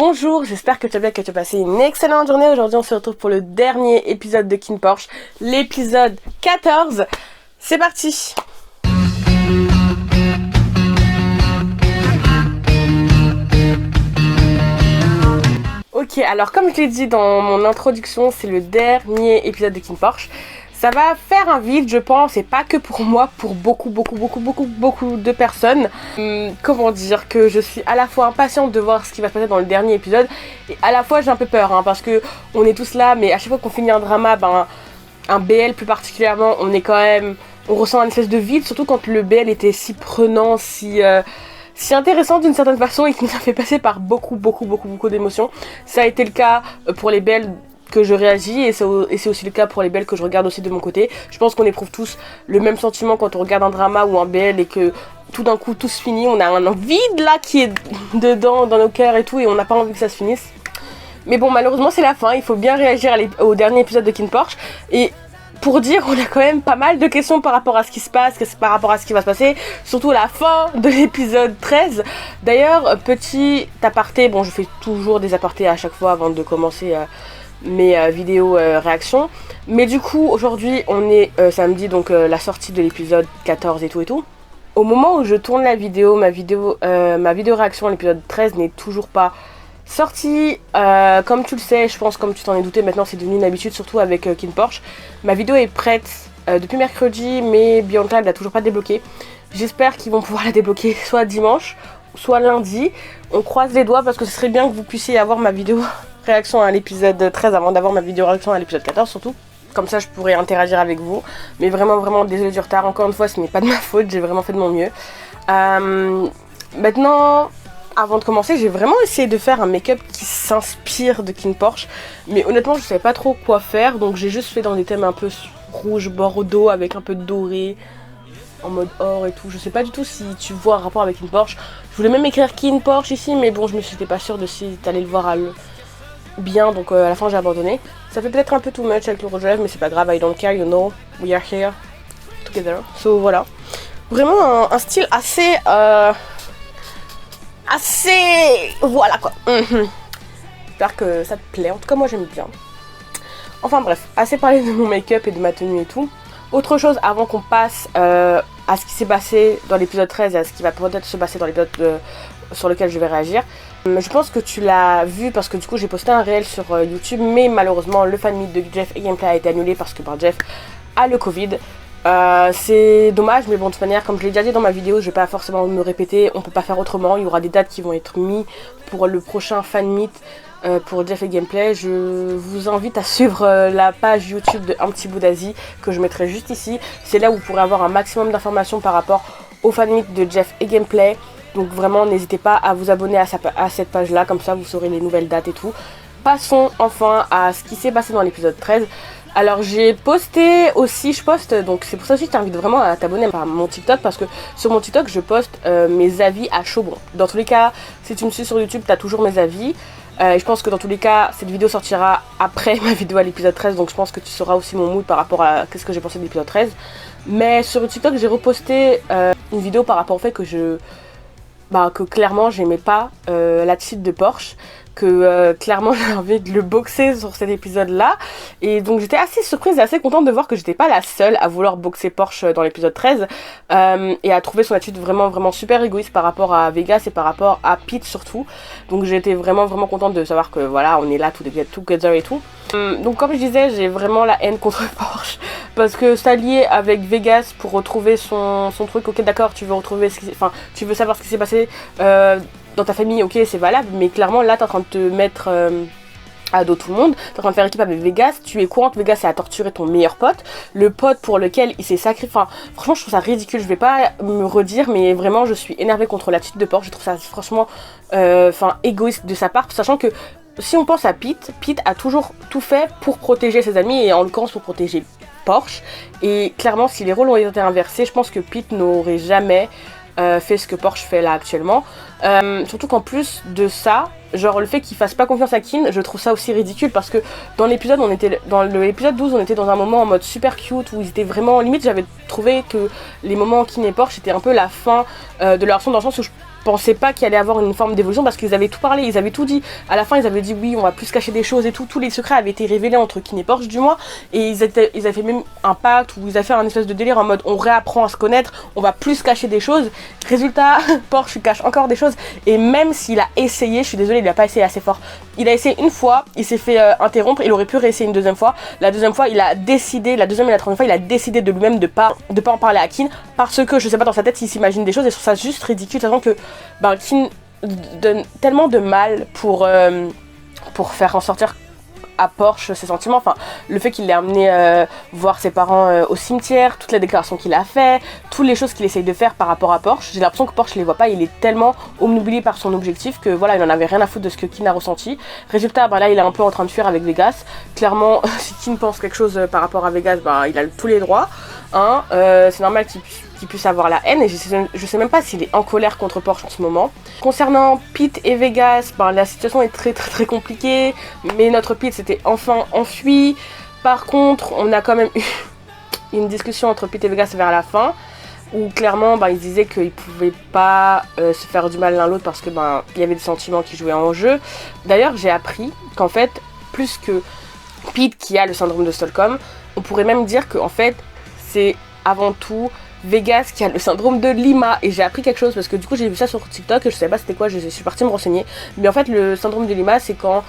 Bonjour, j'espère que tu vas bien, que tu as passé une excellente journée. Aujourd'hui on se retrouve pour le dernier épisode de Kin Porsche, l'épisode 14. C'est parti. Ok, alors comme je l'ai dit dans mon introduction, c'est le dernier épisode de Kin Porsche. Ça va faire un vide, je pense, et pas que pour moi, pour beaucoup de personnes. Comment dire, que je suis à la fois impatiente de voir ce qui va se passer dans le dernier épisode, et à la fois j'ai un peu peur, parce que on est tous là, mais à chaque fois qu'on finit un drama, un BL plus particulièrement, on ressent une espèce de vide, surtout quand le BL était si prenant, si intéressant d'une certaine façon, et qui nous a fait passer par beaucoup d'émotions. Ça a été le cas pour les BL que je réagis, et c'est aussi le cas pour les BL que je regarde aussi de mon côté. Je pense qu'on éprouve tous le même sentiment quand on regarde un drama ou un BL et que tout d'un coup tout se finit, on a un vide là qui est dedans dans nos cœurs et tout, et on n'a pas envie que ça se finisse. Mais bon, malheureusement c'est la fin, il faut bien réagir au dernier épisode de Kin Porsche, et pour dire, on a quand même pas mal de questions par rapport à ce qui se passe, par rapport à ce qui va se passer, surtout à la fin de l'épisode 13. D'ailleurs, petit aparté, bon je fais toujours des apartés à chaque fois avant de commencer mes vidéos réactions, mais du coup aujourd'hui on est samedi, donc la sortie de l'épisode 14 et tout. Au moment où je tourne la vidéo, ma vidéo réaction à l'épisode 13 n'est toujours pas sortie. Comme tu le sais, je pense, comme tu t'en es douté, maintenant c'est devenu une habitude, surtout avec Kin Porsche. Ma vidéo est prête depuis mercredi, mais Bianca elle l'a toujours pas débloquée. J'espère qu'ils vont pouvoir la débloquer soit dimanche, soit lundi. On croise les doigts parce que ce serait bien que vous puissiez avoir ma vidéo réaction à l'épisode 13 avant d'avoir ma vidéo réaction à l'épisode 14 surtout. Comme ça je pourrais interagir avec vous. Mais vraiment désolé du retard. Encore une fois, ce n'est pas de ma faute, j'ai vraiment fait de mon mieux. Maintenant, avant de commencer, j'ai vraiment essayé de faire un make-up qui s'inspire de Kin Porsche. Mais honnêtement, je savais pas trop quoi faire. Donc j'ai juste fait dans des thèmes un peu rouge bordeaux avec un peu de doré, en mode or et tout. Je sais pas du tout si tu vois un rapport avec Kin Porsche. Je voulais même écrire Kin Porsche ici, mais bon, je me suis pas sûre de si t'allais le voir bien, donc à la fin j'ai abandonné. Ça fait peut-être un peu too much avec le rouge à lèvres, mais c'est pas grave, I don't care, you know, we are here together. So voilà. Vraiment un style assez voilà quoi. J'espère que ça te plaît, en tout cas moi j'aime bien. Enfin bref, assez parlé de mon make-up et de ma tenue et tout. Autre chose avant qu'on passe à ce qui s'est passé dans l'épisode 13 et à ce qui va peut-être se passer dans l'épisode sur lequel je vais réagir. Je pense que tu l'as vu parce que du coup j'ai posté un réel sur YouTube, mais malheureusement le fan meet de Jeff et Gameplay a été annulé parce que Jeff a le Covid. C'est dommage, mais bon, de toute manière, comme je l'ai déjà dit dans ma vidéo, je vais pas forcément me répéter, on peut pas faire autrement. Il y aura des dates qui vont être mises pour le prochain fan meet pour Jeff et Gameplay. Je vous invite à suivre la page YouTube de Un Petit Bout d'Asie que je mettrai juste ici. C'est là où vous pourrez avoir un maximum d'informations par rapport au fan meet de Jeff et Gameplay. Donc vraiment n'hésitez pas à vous abonner à cette page là, comme ça vous saurez les nouvelles dates et tout. Passons enfin à ce qui s'est passé dans l'épisode 13. Alors j'ai posté aussi, donc c'est pour ça aussi que je t'invite vraiment à t'abonner à mon TikTok, parce que sur mon TikTok je poste mes avis à chaud. Bon, dans tous les cas, si tu me suis sur YouTube, t'as toujours mes avis. Et je pense que dans tous les cas, cette vidéo sortira après ma vidéo à l'épisode 13, donc je pense que tu sauras aussi mon mood par rapport à qu'est-ce que j'ai pensé de l'épisode 13. Mais sur TikTok, j'ai reposté une vidéo par rapport au fait que que clairement j'aimais pas l'attitude de Porsche, que clairement j'avais envie de le boxer sur cet épisode là, et donc j'étais assez surprise et assez contente de voir que j'étais pas la seule à vouloir boxer Porsche dans l'épisode 13 et à trouver son attitude vraiment super égoïste par rapport à Vegas et par rapport à Pete surtout. Donc j'étais vraiment contente de savoir que voilà, on est là together et tout. Donc comme je disais, j'ai vraiment la haine contre Porsche parce que s'allier avec Vegas pour retrouver son truc, ok d'accord, tu veux savoir ce qui s'est passé dans ta famille, ok c'est valable, mais clairement là t'es en train de te mettre à dos tout le monde, t'es en train de faire équipe avec Vegas, tu es courant que Vegas a torturé ton meilleur pote, le pote pour lequel il s'est sacrifié. Enfin franchement je trouve ça ridicule, je vais pas me redire, mais vraiment je suis énervée contre l'attitude de Porsche. Je trouve ça franchement égoïste de sa part, sachant que si on pense à Pete a toujours tout fait pour protéger ses amis, et en l'occurrence pour protéger Porsche, et clairement si les rôles ont été inversés, je pense que Pete n'aurait jamais fait ce que Porsche fait là actuellement. Surtout qu'en plus de ça, genre le fait qu'il fasse pas confiance à Kin, je trouve ça aussi ridicule, parce que dans l'épisode 12 on était dans un moment en mode super cute où ils étaient vraiment limite. J'avais trouvé que les moments Kin et Porsche c'était un peu la fin de leur relation, dans le sens où pensaient pas qu'il allait avoir une forme d'évolution parce qu'ils avaient tout parlé, ils avaient tout dit. À la fin, ils avaient dit oui, on va plus cacher des choses et tout. Tous les secrets avaient été révélés entre Kin et Porsche, du moins. Et ils avaient fait même un pacte où ils avaient fait un espèce de délire en mode on réapprend à se connaître, on va plus cacher des choses. Résultat, Porsche cache encore des choses. Et même s'il a essayé, je suis désolée, il n'a pas essayé assez fort. Il a essayé une fois, il s'est fait interrompre, il aurait pu réessayer une deuxième fois. La deuxième fois, il a décidé, la deuxième et la troisième fois, il a décidé de lui-même de pas en parler à Kin parce que je sais pas, dans sa tête, il s'imagine des choses et je trouve ça juste ridicule, sachant que Kin donne tellement de mal pour faire en sortir à Porsche ses sentiments, enfin le fait qu'il l'ait amené voir ses parents au cimetière, toutes les déclarations qu'il a fait, toutes les choses qu'il essaye de faire par rapport à Porsche. J'ai l'impression que Porsche les voit pas, il est tellement omnubilé par son objectif que voilà, il en avait rien à foutre de ce que Kin a ressenti. Résultat, là il est un peu en train de fuir avec Vegas. Clairement, si Kin pense quelque chose par rapport à Vegas, il a tous les droits, hein. C'est normal qu'il puisse avoir la haine et je sais même pas s'il est en colère contre Porsche en ce moment. Concernant Pete et Vegas, la situation est très très très compliquée, mais notre Pete s'était enfin enfui. Par contre, on a quand même eu une discussion entre Pete et Vegas vers la fin, où clairement ils disaient qu'ils pouvaient pas se faire du mal l'un l'autre parce que il y avait des sentiments qui jouaient en jeu. D'ailleurs, j'ai appris qu'en fait, plus que Pete qui a le syndrome de Stockholm, on pourrait même dire que en fait, c'est avant tout Vegas qui a le syndrome de Lima. Et j'ai appris quelque chose parce que du coup j'ai vu ça sur TikTok et je savais pas c'était quoi, je suis partie me renseigner. Mais en fait le syndrome de Lima, c'est quand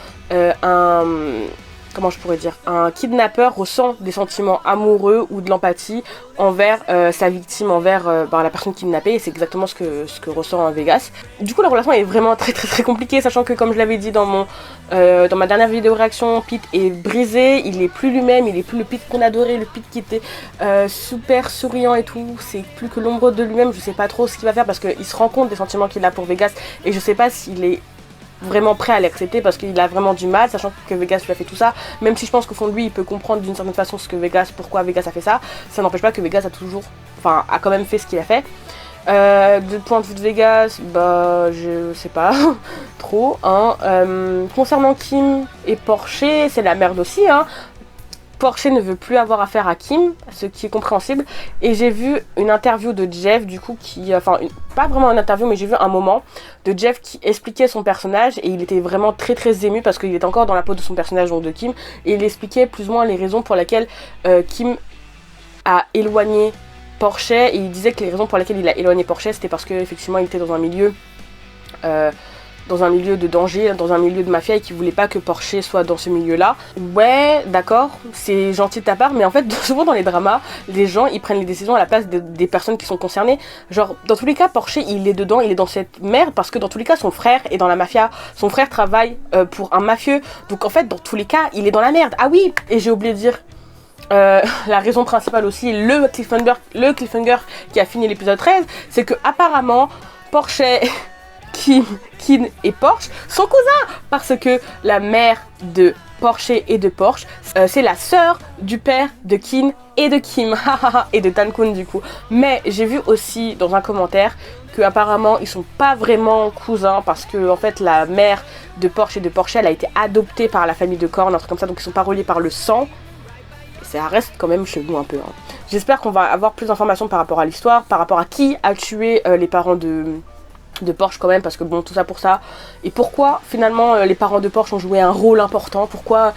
un kidnappeur ressent des sentiments amoureux ou de l'empathie envers sa victime, envers la personne kidnappée, et c'est exactement ce que ressent Vegas. Du coup la relation est vraiment très très très compliquée, sachant que comme je l'avais dit dans ma dernière vidéo réaction, Pete est brisé, il est plus lui-même, il est plus le Pete qu'on adorait, le Pete qui était super souriant et tout, c'est plus que l'ombre de lui-même. Je sais pas trop ce qu'il va faire parce qu'il se rend compte des sentiments qu'il a pour Vegas et je sais pas s'il est vraiment prêt à l'accepter parce qu'il a vraiment du mal, sachant que Vegas lui a fait tout ça, même si je pense qu'au fond de lui il peut comprendre d'une certaine façon pourquoi Vegas a fait ça, ça n'empêche pas que Vegas a quand même fait ce qu'il a fait. Du point de vue de Vegas, je sais pas trop, hein. Concernant Kim et Porsche, c'est la merde aussi, hein. Porsche ne veut plus avoir affaire à Kim, ce qui est compréhensible. Et j'ai vu une interview de Jeff, du coup, pas vraiment une interview, mais j'ai vu un moment de Jeff qui expliquait son personnage. Et il était vraiment très très ému parce qu'il était encore dans la peau de son personnage, donc de Kim. Et il expliquait plus ou moins les raisons pour lesquelles Kim a éloigné Porsche. Et il disait que les raisons pour lesquelles il a éloigné Porsche, c'était parce qu'effectivement il était dans un milieu de danger, dans un milieu de mafia et qui voulait pas que Porsche soit dans ce milieu-là. Ouais, d'accord, c'est gentil de ta part, mais en fait, souvent dans les dramas, les gens, ils prennent les décisions à la place des personnes qui sont concernées. Genre, dans tous les cas, Porsche, il est dedans, il est dans cette merde, parce que dans tous les cas, son frère est dans la mafia, son frère travaille pour un mafieux, donc en fait, dans tous les cas, il est dans la merde. Ah oui, et j'ai oublié de dire, la raison principale aussi, le cliffhanger qui a fini l'épisode 13, c'est que apparemment, Porsche... Kin et Porsche sont cousins parce que la mère de Porsche et de Porsche, c'est la sœur du père de Kin et de Kim et de Tankun du coup. Mais j'ai vu aussi dans un commentaire que apparemment ils sont pas vraiment cousins parce que en fait la mère de Porsche et de Porsche, elle a été adoptée par la famille de Korn, un truc comme ça, donc ils sont pas reliés par le sang. Ça reste quand même chelou un peu, hein. J'espère qu'on va avoir plus d'informations par rapport à l'histoire, par rapport à qui a tué les parents de Porsche quand même, parce que bon, tout ça pour ça. Et pourquoi finalement les parents de Porsche ont joué un rôle important, pourquoi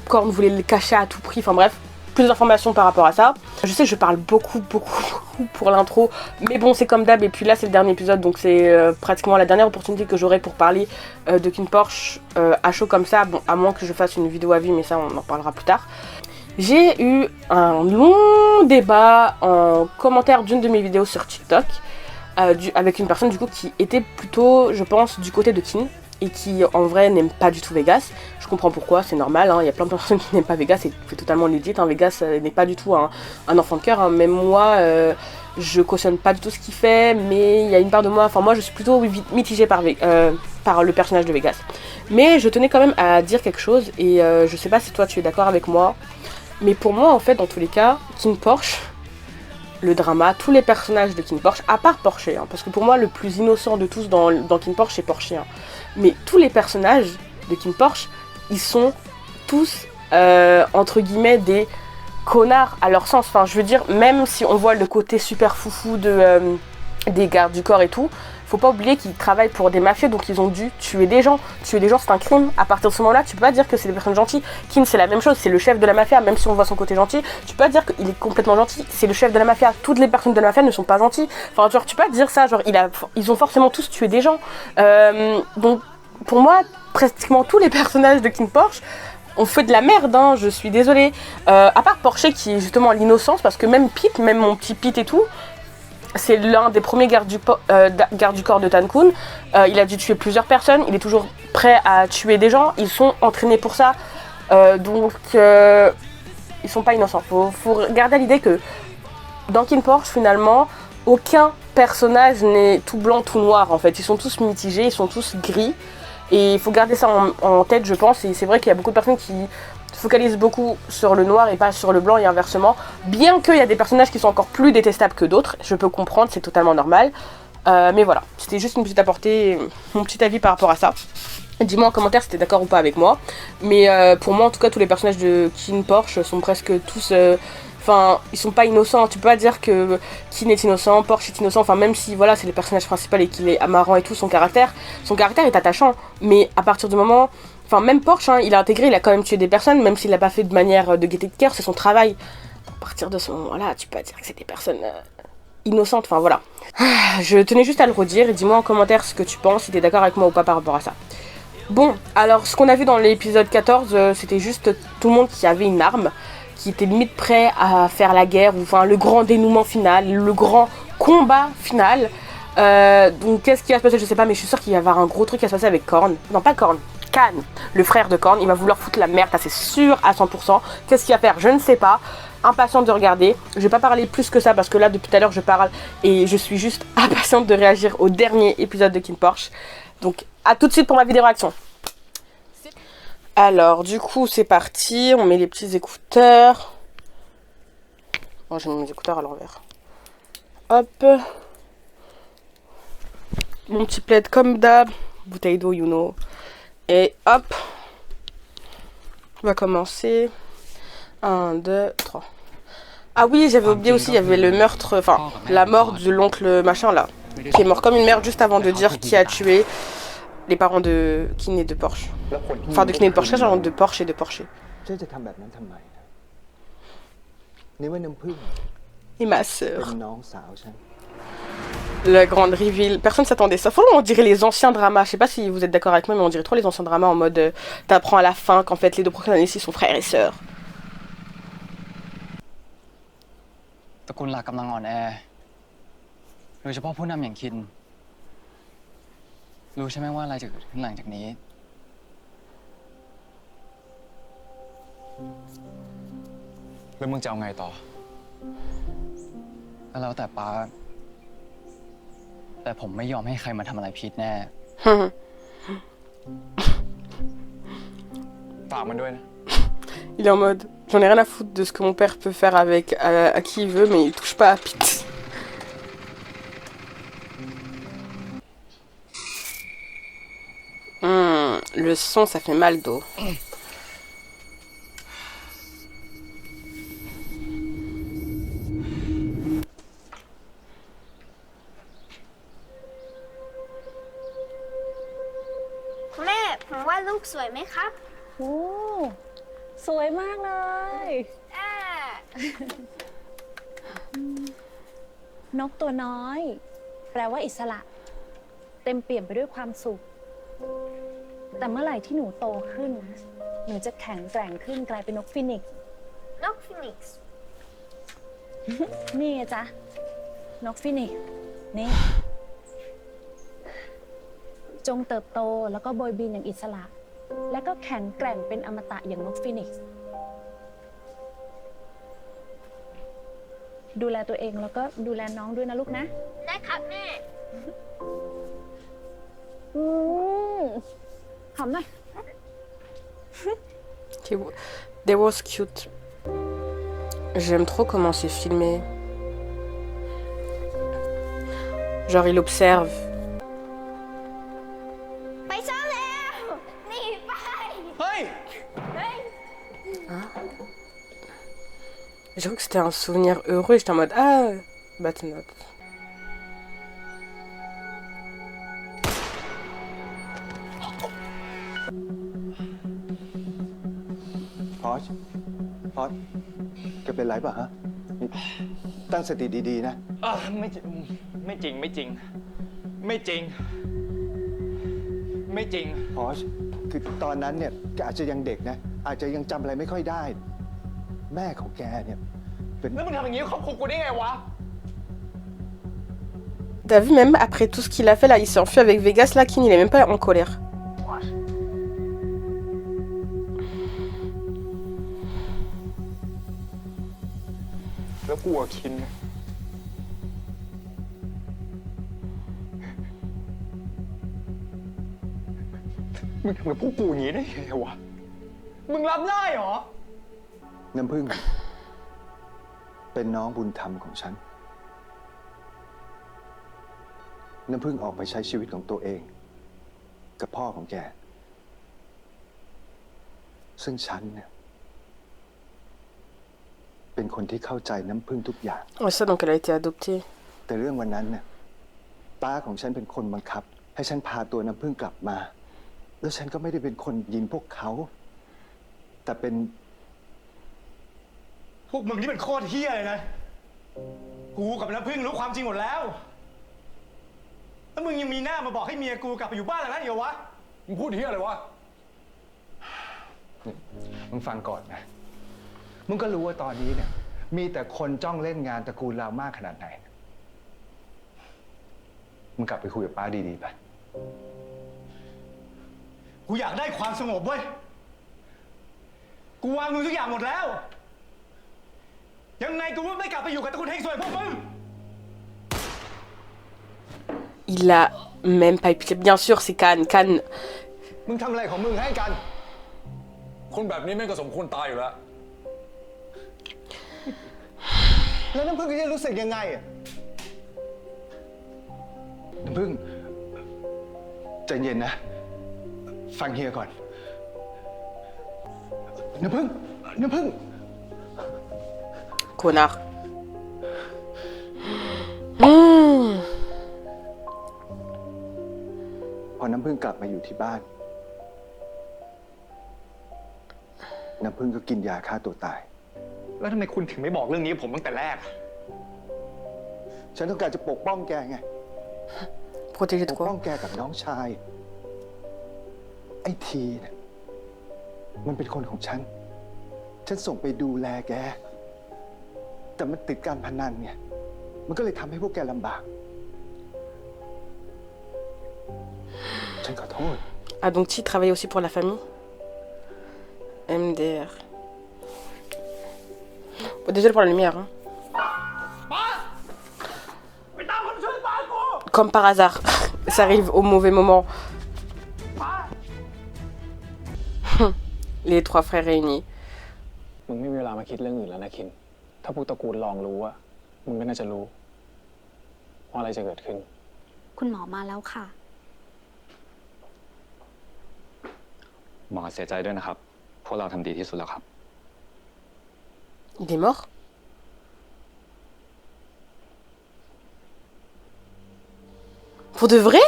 Korn voulait le cacher à tout prix, enfin bref, plus d'informations par rapport à ça. Je sais que je parle beaucoup pour l'intro, mais bon, c'est comme d'hab, et puis là c'est le dernier épisode, donc c'est pratiquement la dernière opportunité que j'aurai pour parler de Kin Porsche à chaud comme ça, bon, à moins que je fasse une vidéo à vie, mais ça on en parlera plus tard. J'ai eu un long débat en commentaire d'une de mes vidéos sur TikTok, avec une personne du coup qui était plutôt, je pense, du côté de Kin et qui en vrai n'aime pas du tout Vegas. Je comprends pourquoi, c'est normal, hein. Il y a plein de personnes qui n'aiment pas Vegas et c'est totalement legit, hein. Vegas n'est pas du tout un enfant de cœur, hein. Même moi je cautionne pas du tout ce qu'il fait, mais il y a une part de moi, enfin moi je suis plutôt mitigée par le personnage de Vegas. Mais je tenais quand même à dire quelque chose et je sais pas si toi tu es d'accord avec moi, mais pour moi en fait dans tous les cas, Kin Porsche, le drama, tous les personnages de Kin Porsche, à part Porsche, hein, parce que pour moi le plus innocent de tous dans Kin Porsche c'est Porsche, hein. Mais tous les personnages de Kin Porsche, ils sont tous entre guillemets des connards à leur sens. Enfin je veux dire, même si on voit le côté super foufou des gardes du corps et tout, faut pas oublier qu'ils travaillent pour des mafieux, donc ils ont dû tuer des gens. Tuer des gens, c'est un crime. À partir de ce moment-là, tu peux pas dire que c'est des personnes gentilles. Kin, c'est la même chose, c'est le chef de la mafia, même si on voit son côté gentil. Tu peux pas dire qu'il est complètement gentil, c'est le chef de la mafia. Toutes les personnes de la mafia ne sont pas gentilles. Enfin, genre, tu peux pas dire ça, genre, ils ont forcément tous tué des gens. Donc, pour moi, pratiquement tous les personnages de King Porsche on fait de la merde, hein, je suis désolée. À part Porsche qui est justement l'innocence, parce que même Pete, même mon petit Pete et tout, c'est l'un des premiers gardes du corps de Tankun. Il a dû tuer plusieurs personnes, il est toujours prêt à tuer des gens, ils sont entraînés pour ça. Donc, ils sont pas innocents. Faut garder à l'idée que dans King Porsche, finalement, aucun personnage n'est tout blanc, tout noir en fait. Ils sont tous mitigés, ils sont tous gris. Et il faut garder ça en tête, je pense. Et c'est vrai qu'il y a beaucoup de personnes qui se focalisent beaucoup sur le noir et pas sur le blanc et inversement. Bien qu'il y a des personnages qui sont encore plus détestables que d'autres. Je peux comprendre, c'est totalement normal. Mais voilà, c'était juste une petite apportée, mon petit avis par rapport à ça. Dis-moi en commentaire si t'es d'accord ou pas avec moi. Mais pour moi, en tout cas, tous les personnages de King Porsche sont presque tous... Enfin, ils sont pas innocents. Tu peux pas dire que Kin est innocent, Porsche est innocent. Enfin, même si voilà, c'est le personnage principal et qu'il est marrant et tout, son caractère est attachant. Mais à partir du moment, enfin, même Porsche, hein, il a intégré, il a quand même tué des personnes, même s'il l'a pas fait de manière de gaieté de cœur, c'est son travail. À partir de ce moment-là, tu peux pas dire que c'est des personnes innocentes. Enfin voilà. Je tenais juste à le redire et dis-moi en commentaire ce que tu penses, si t'es d'accord avec moi ou pas par rapport à ça. Bon, alors ce qu'on a vu dans l'épisode 14, c'était juste tout le monde qui avait une arme, qui était limite prêt à faire la guerre, ou enfin le grand dénouement final, le grand combat final. Donc qu'est-ce qui va se passer, je sais pas, mais je suis sûre qu'il va y avoir un gros truc qui va se passer avec Korn. Non, pas Korn, Khan, le frère de Korn, il va vouloir foutre la merde, ça c'est sûr à 100%. Qu'est-ce qu'il va faire, je ne sais pas. Impatiente de regarder. Je vais pas parler plus que ça parce que là depuis tout à l'heure je parle et je suis juste impatiente de réagir au dernier épisode de King Porsche. Donc à tout de suite pour ma vidéo réaction. Alors du coup c'est parti, on met les petits écouteurs. Bon, j'ai mis mes écouteurs à l'envers. Hop. Mon petit plaid comme d'hab, bouteille d'eau you know. Et hop. On va commencer. 1, 2, 3. Ah oui, j'avais oublié aussi, il y avait le meurtre, enfin la mort de l'oncle machin là, qui est mort comme une merde juste avant de dire qui a tué les parents de Kin et de Porsche. Enfin de Kin et de Porsche, genre de Porsche et de Porsche. Et ma soeur. La grande reveal. Personne s'attendait à ça. Franchement, on dirait les anciens dramas. Je sais pas si vous êtes d'accord avec moi, mais on dirait trop les anciens dramas en mode t'apprends à la fin qu'en fait les deux protagonistes sont frères et sœurs. ตระกูลหลักกำลังอ่อนแอโดยเฉพาะผู้นำอย่างคินรู้ใช่ไหมว่าอะไรจะเกิดขึ้นหลังจากนี้แล้วมึงจะเอาไงต่อก็แล้วแต่ป้าแต่ผมไม่ยอมให้ใครมาทำอะไรพีทแน่ฝากมันด้วยนะ Il est en mode, j'en ai rien à foutre de ce que mon père peut faire avec à qui il veut, mais il touche pas à Pete. Le son, ça fait mal d'eau. Mẹ,ผมว่าลูกสวยไหมครับ โอ้สวยมากเลย นกตัวน้อย แปลว่าอิสระ เต็มเปี่ยมไปด้วยความสุข แต่เมื่อไหร่ที่หนูโตขึ้น หนูจะแข็งแกร่งขึ้นกลายเป็นนกฟินิกซ์ นกฟินิกซ์ นี่ไงจ๊ะ นกฟินิกซ์ นี่ จงเติบโตแล้วก็โบยบินอย่างอิสระ และก็แข็งแกร่งเป็นอมตะอย่างนกฟินิกซ์ ดูแลตัวเองแล้วก็ดูแลน้องด้วยนะลูกนะ ได้ครับแม่ หอมหน่อย They was cute. J'aime trop comment c'est filmé. Genre il observe. ไปซ่อนแล้วหนีไป เฮ้ย J'ai cru que c'était un souvenir heureux. J'étais en mode ah, but not. พอชแกเป็นไรป่ะฮะนี่ตั้งสติดีๆนะ ไม่จริง ไม่จริง ไม่จริง ไม่จริง ไม่จริง พอชคือตอนนั้นเนี่ยแกอาจจะยังเด็กนะ อาจจะยังจำอะไรไม่ค่อยได้ แม่ของแกเนี่ยเป็น แล้วมึงทำอย่างนี้กับครอบครัวกูได้ไงวะ T'as vu, même après tout ce qu'il a fait là, il s'est enfui avec Vegas, là, Kin, il est même pas en colère. แล้วกูกับคิน มึงทำกับพวกกูอย่างนี้ได้ไงวะ มึงรับได้เหรอ น้ำพึ่งเป็นน้องบุญธรรมของฉัน น้ำพึ่งออกไปใช้ชีวิตของตัวเอง กับพ่อของแก ซึ่งฉันเนี่ยเป็นคนที่เข้าใจน้ำพึ่งทุกอย่าง Ouais, ça, donc elle a été adoptée. แต่เรื่องวันนั้นเนี่ยป้าของฉันเป็นคนบังคับ ให้ฉันพาตัวน้ำพึ่งกลับมา แล้วฉันก็ไม่ได้เป็นคนยิงพวกเขา แต่เป็น พวกมึงนี่มันโคตรเฮี้ยเลยนะ กูกับน้ำพึ่งรู้ความจริงหมดแล้ว แล้วมึงยังมีหน้ามาบอกให้เมียกูกลับไปอยู่บ้านหลังนั้นอีกเหรอวะ มึงพูดเฮียอะไรวะ มึงฟังก่อนนะ มึงก็รู้ว่าตอนนี้เนี่ยมีแต่คนจ้องเล่นงานตระกูลเรามากขนาดไหน มึงกลับไปคุยกับป้าดีๆไป กูอยากได้ความสงบเว้ย กูวางมือทุกอย่างหมดแล้ว ยังไงกูก็ไม่กลับไปอยู่กับตระกูลเฮงซวยพวกมึง Il a même pas écouté. Bien sûr, c'est Kan. Kan. มึงทำอะไรของมึงให้กัน คนแบบนี้แม่งก็สมควรตายอยู่แล้ว แล้วน้ำพึ่งจะรู้สึกยังไงอะน้ำพึ่งใจเย็นนะ ฟังเฮียก่อน น้ำพึ่ง Connard. Mmh. พอน้ำพึ่งกลับมาอยู่ที่บ้าน น้ำพึ่งก็กินยาฆ่าตัวตาย แล้วทำไมคุณถึงไม่บอกเรื่องนี้กับผมตั้งแต่แรก ฉันต้องการจะปกป้องแกไง Protéger ป de กป้อง quoi? แกกับน้องชาย ไอ้ทีเนี่ยมันเป็นคนของฉัน ฉันส่งไปดูแลแก แต่มันติดการพนันไง มันก็เลยทำให้พวกแกลำบาก ฉันขอโทษ Ah, donc Ti travaille aussi pour la famille? MDR. Bon, désolé pour la lumière. Hein. Comme par hasard, ça arrive au mauvais moment. Les trois frères réunis. มึงไม่มีเวลามาคิดเรื่องอื่นแล้วนะคิน ถ้าพวกตระกูลลองรู้อะมึงก็น่าจะรู้ว่าอะไรจะเกิดขึ้น คุณหมอมาแล้วค่ะ หมอเสียใจด้วยนะครับ พวกเราทำดีที่สุดแล้วครับ Il est mort? Pour de vrai?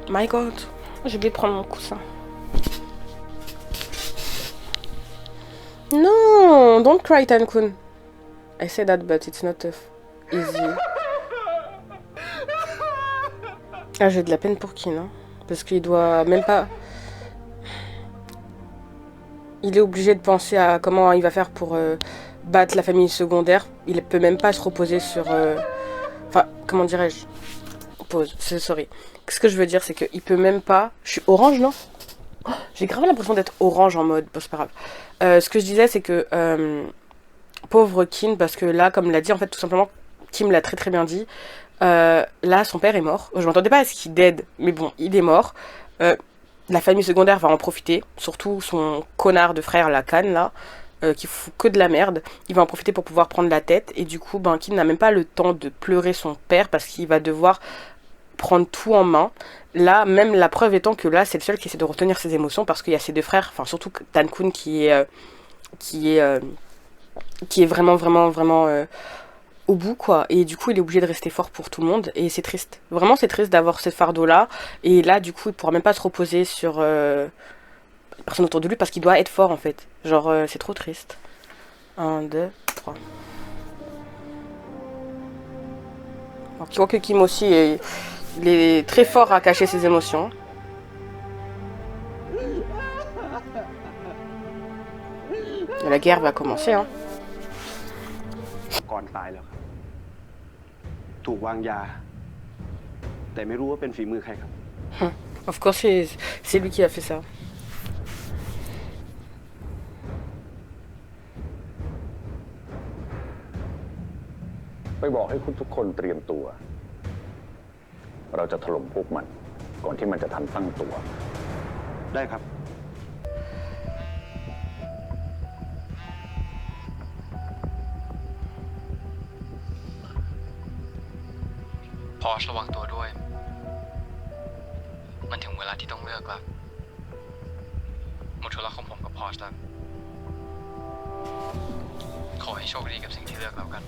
My God, je vais prendre mon coussin. No, don't cry, Tankun. I say that, but it's not easy. Ah, j'ai de la peine pour Kin, hein, parce qu'il doit même pas... Il est obligé de penser à comment il va faire pour battre la famille secondaire. Il peut même pas se reposer sur... Enfin, comment dirais-je? Pause, sorry. Ce que je veux dire, c'est qu'il peut même pas... Je suis orange, non? Oh, j'ai grave l'impression d'être orange en mode... Bon, c'est pas grave. Ce que je disais, c'est que... pauvre Kin, parce que là, comme l'a dit, en fait, tout simplement, Kim l'a très très bien dit. Là, son père est mort. Je m'entendais pas à ce qu'il dead, mais bon, il est mort. La famille secondaire va en profiter, surtout son connard de frère, la Kan, là, qui fout que de la merde. Il va en profiter pour pouvoir prendre la tête, et du coup, ben, Kin n'a même pas le temps de pleurer son père, parce qu'il va devoir prendre tout en main. Là, même la preuve étant que là, c'est le seul qui essaie de retenir ses émotions, parce qu'il y a ses deux frères, enfin surtout Tankun qui est vraiment au bout, quoi. Et du coup, il est obligé de rester fort pour tout le monde. Et c'est triste. Vraiment, c'est triste d'avoir ce fardeau-là. Et là, du coup, il pourra même pas se reposer sur les personnes autour de lui parce qu'il doit être fort, en fait. Genre, c'est trop triste. 1, 2, 3. Alors, tu vois que Kim aussi, il est très fort à cacher ses émotions. Et la guerre va commencer, hein. ก่อนตายแล้วครับ ถูกวางยา แต่ไม่รู้ว่าเป็นฝีมือใครครับ Of course, c'est lui qui a fait ça. ไปบอกให้คุณทุกคนเตรียมตัว เราจะถล่มพวกมัน ก่อนที่มันจะทันตั้งตัว ได้ครับ พอชระวังตัวด้วย มันถึงเวลาที่ต้องเลือกแล้วหมดธุระของผมกับพอชแล้ว ขอให้โชคดีกับสิ่งที่เลือกแล้วกัน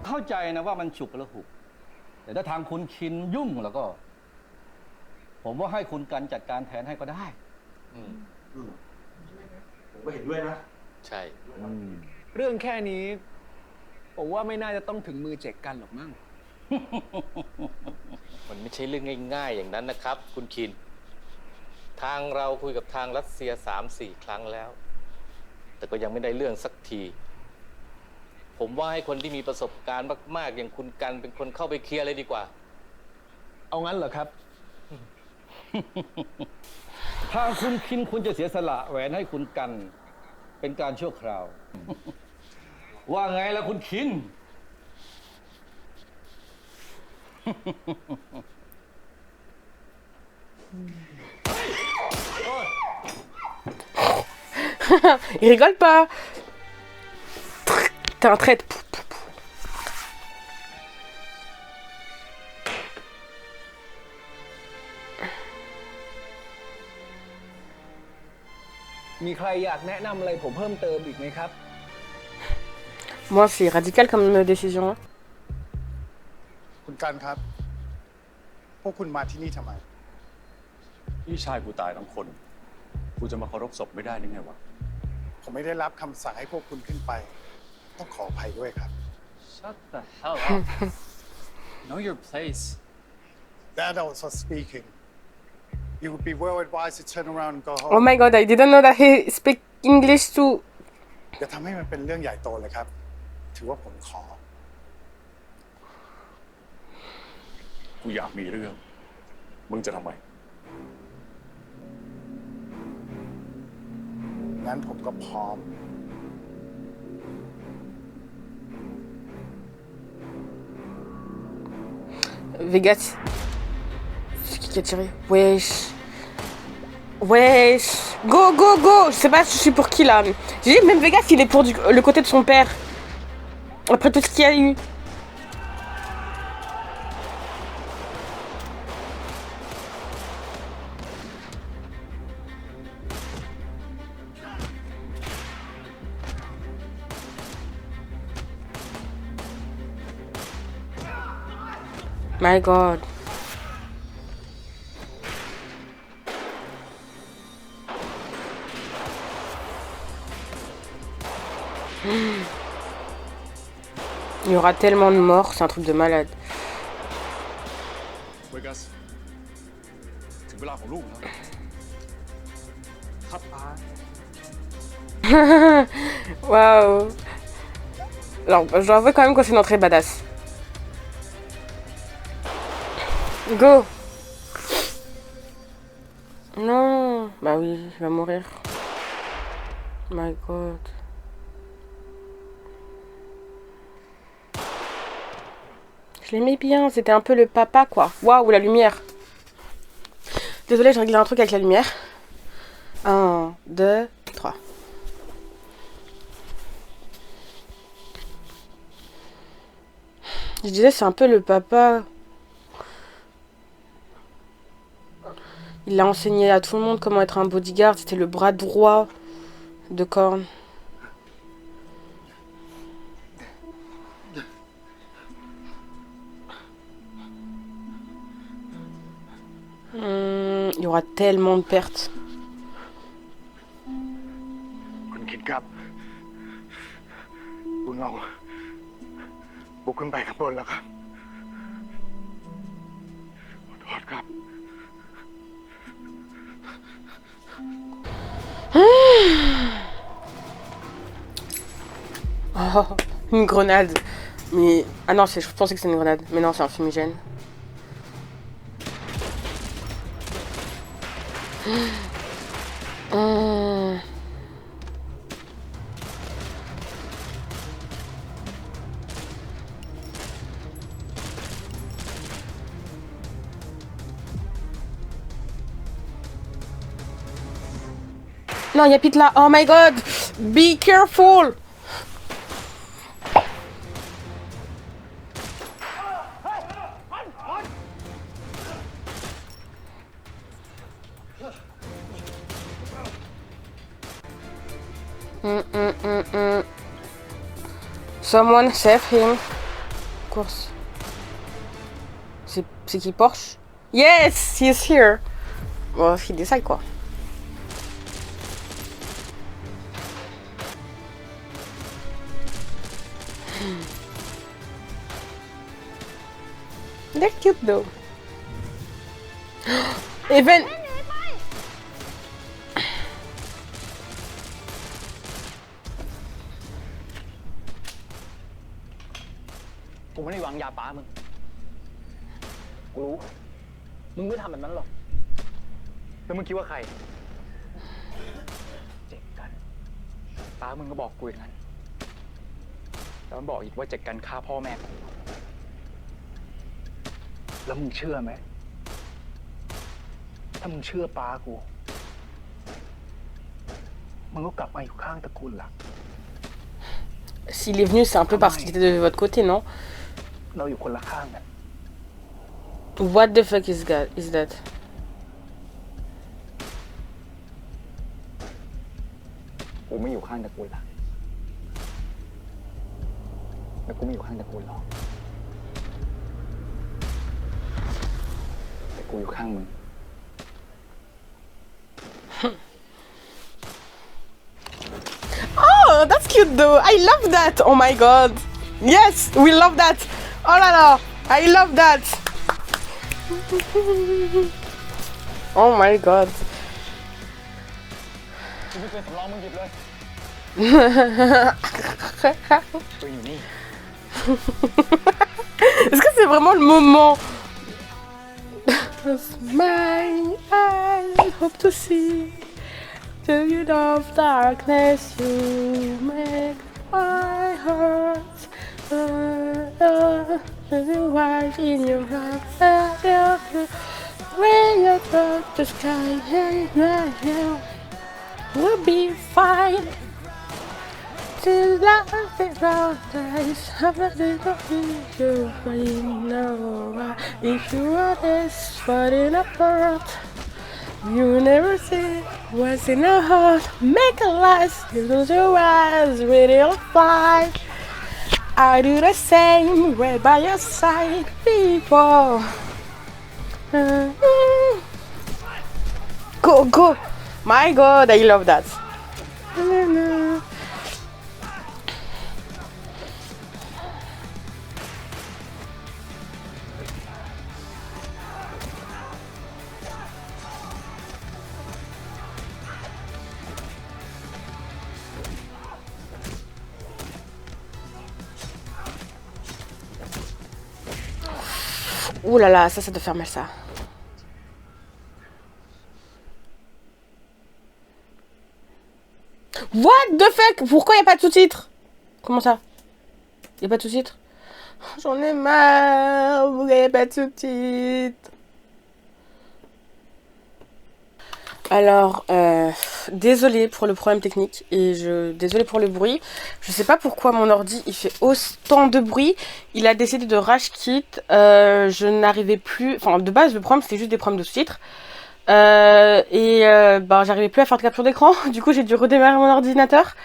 เข้าใจนะว่ามันฉุกละหุก แต่ถ้าทางคุณคินยุ่งแล้วก็ ผมว่าให้คุณกันจัดการแทนให้ก็ได้ ผมก็เห็นด้วยนะ ใช่ เรื่องแค่นี้ผมว่าไม่น่าจะต้องถึงมือเจกกันหรอกมั้ง มันไม่ใช่เรื่องง่ายๆอย่างนั้นนะครับ คุณคิน ทางเราคุยกับทางรัสเซีย 3-4 ครั้งแล้ว แต่ก็ยังไม่ได้เรื่องสักที ผมว่าให้คนที่มีประสบการณ์มากๆอย่างคุณกันเป็นคนเข้าไปเคลียร์เลยดีกว่า เอางั้นเหรอครับ ทางคุณคินคุณจะเสียสละแหวนให้คุณกัน เป็นการชั่วคราว ว่าไงล่ะคุณคิน Il rigole pas. T'es un traître. มีใครอยากแนะนำอะไรผมเพิ่มเติมอีกไหมครับ Moi, c'est radical comme décision. คุณกันครับ พวกคุณมาที่นี่ทำไม พี่ชายกูตายทั้งคน กูจะมาเคารพศพไม่ได้ได้ไงวะ ผมไม่ได้รับคำสั่งให้พวกคุณขึ้นไป ต้องขออภัยด้วยครับ Shut the hell up. Know your place. That also speaking. You would be well advised to turn around and go home. Oh my god, I didn't know that he speak English too. อย่าทำให้มันเป็นเรื่องใหญ่โตเลยครับ ถือว่าผมขอ กูอยากมีเรื่อง มึงจะทำไม งั้นผมก็พร้อม Vegas. C'est qui a tiré? Wesh. Wesh. Go, go, go. Je sais pas, je suis pour qui là. J'ai dit, même Vegas, il est pour le côté de son père. Après tout ce qu'il y a eu. My god. Il y aura tellement de morts, c'est un truc de malade. เวกัส ถึงเวลาของลูกแล้ว ครับป้า Waouh. Alors, je dois avouer quand même que c'est une entrée badass. Go. Non. Bah oui, il va mourir. My god. Je l'aimais bien, c'était un peu le papa quoi. Waouh, la lumière. Désolée, j'ai réglé un truc avec la lumière. 1, 2, 3. Je disais, c'est un peu le papa Il a enseigné à tout le monde comment être un bodyguard. C'était le bras droit de Korn. Il y aura tellement de pertes. คุณคิดครับคุณเอาบุกขึ้นไปข้างบนแล้วครับขอโทษครับ Oh, une grenade. Mais... Ah non, je pensais que c'était une grenade. Mais non, c'est un fumigène. Non, il y a Pete là. Oh my god. Be careful. Someone save him. Of course. C'est qui, Porsche? Yes, he is here. Bon, il décide quoi. They're cute though. Even.กูไม่ได้วางยาป้ามึง กูรู้ มึงไม่ทำแบบนั้นหรอก แล้วมึงคิดว่าใคร เจ็กกัน ป้ามึงก็บอกกูอย่างนั้น แล้วมันบอกอีกว่าเจ็กกันฆ่าพ่อแม่กูแล้วมึงเชื่อไหม ถ้ามึงเชื่อป้ากู มึงก็กลับมาอยู่ข้างตระกูลหลัก S'il est venu, c'est un peu parce qu'il était de votre côté, non? เราอยู่คนละข้างกัน What the fuck is that? กูไม่อยู่ข้างตระกูลหลักแล้วกูไม่อยู่ข้างตระกูลหรอกแต่กูอยู่ข้างมึง Oh, that's cute though. I love that. Oh my god. Yes, we love that. Oh là là, I love that. Oh my god. กูไม่เคยสำรองมึงหยิบเลยตัวอยู่นี่ Est-ce que c'est vraiment le moment? Smile, I hope to see. To you of darkness, you make my heart. The white in your heart. When you touch the sky, we'll be fine. Till life is paradise, I'm not gonna be you, but you know if you are this, falling apart. You never see what's in your heart. Make a last, you lose your eyes, really on fire. I do the same, right by your side, people. Go, go. My god, I love that. Ouh là là, ça doit faire mal ça. What the fuck? Pourquoi y a pas de sous-titres? Comment ça? Y a pas de sous-titres? J'en ai marre, pourquoi y a pas de sous-titres? Alors, désolée pour le problème technique et désolée pour le bruit. Je sais pas pourquoi mon ordi il fait autant de bruit. Il a décidé de rage quit. Je n'arrivais plus. Enfin, de base, le problème c'était juste des problèmes de sous-titres. J'arrivais plus à faire de capture d'écran. Du coup, j'ai dû redémarrer mon ordinateur.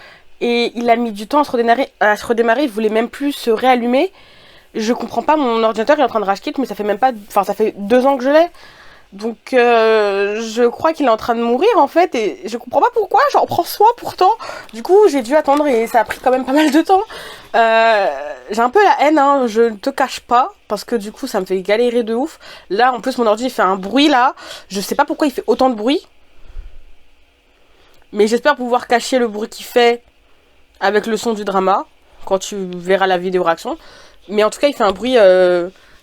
Et il a mis du temps à se redémarrer. Il voulait même plus se réallumer. Je comprends pas, mon ordinateur est en train de rage quit, mais ça fait même pas... Enfin, ça fait 2 ans que je l'ai. Donc, je crois qu'il est en train de mourir, en fait. Et je comprends pas pourquoi, j'en prends soin pourtant. Du coup, j'ai dû attendre et ça a pris quand même pas mal de temps. J'ai un peu la haine, hein, je ne te cache pas. Parce que du coup, ça me fait galérer de ouf. Là, en plus, mon ordi, il fait un bruit, là. Je sais pas pourquoi il fait autant de bruit. Mais j'espère pouvoir cacher le bruit qu'il fait avec le son du drama. Quand tu verras la vidéo réaction. Mais en tout cas, il fait un bruit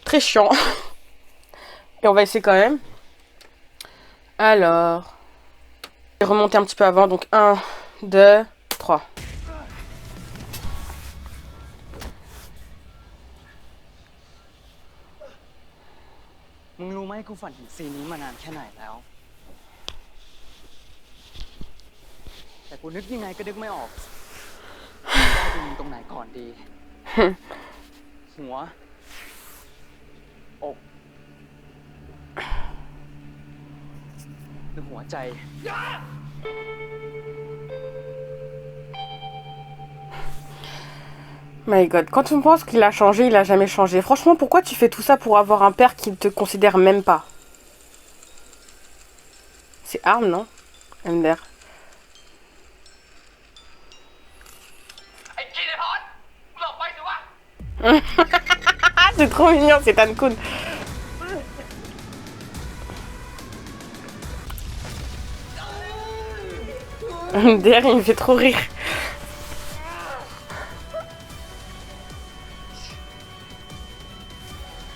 très chiant. Et on va essayer quand même. Alors. Je vais remonter un petit peu avant. Donc 1, 2, 3. มึงรู้ไหมกูฝันถึงซีนนี้มานานแค่ไหนแล้ว แต่กูนึกยังไงก็นึกไม่ออกว่าจะยิงตรงไหนก่อนดี หัว อก หรือหัวใจ My God, quand on pense qu'il a changé, il a jamais changé. Franchement, pourquoi tu fais tout ça pour avoir un père qui ne te considère même pas? C'est Arm, non? MDR. C'est trop mignon, c'est Tankun. MDR, il me fait trop rire.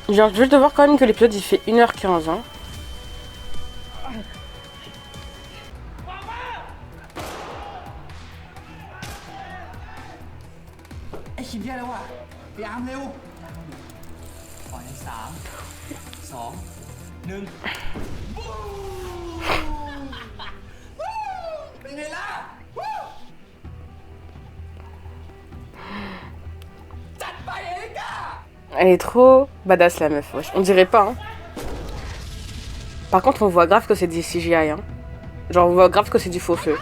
Je viens juste de voir quand même que l'épisode il fait 1h15. Hein. Elle est trop badass la meuf, wesh. On dirait pas, hein. Par contre, on voit grave que c'est du CGI, hein. Genre, on voit grave que c'est du faux feu.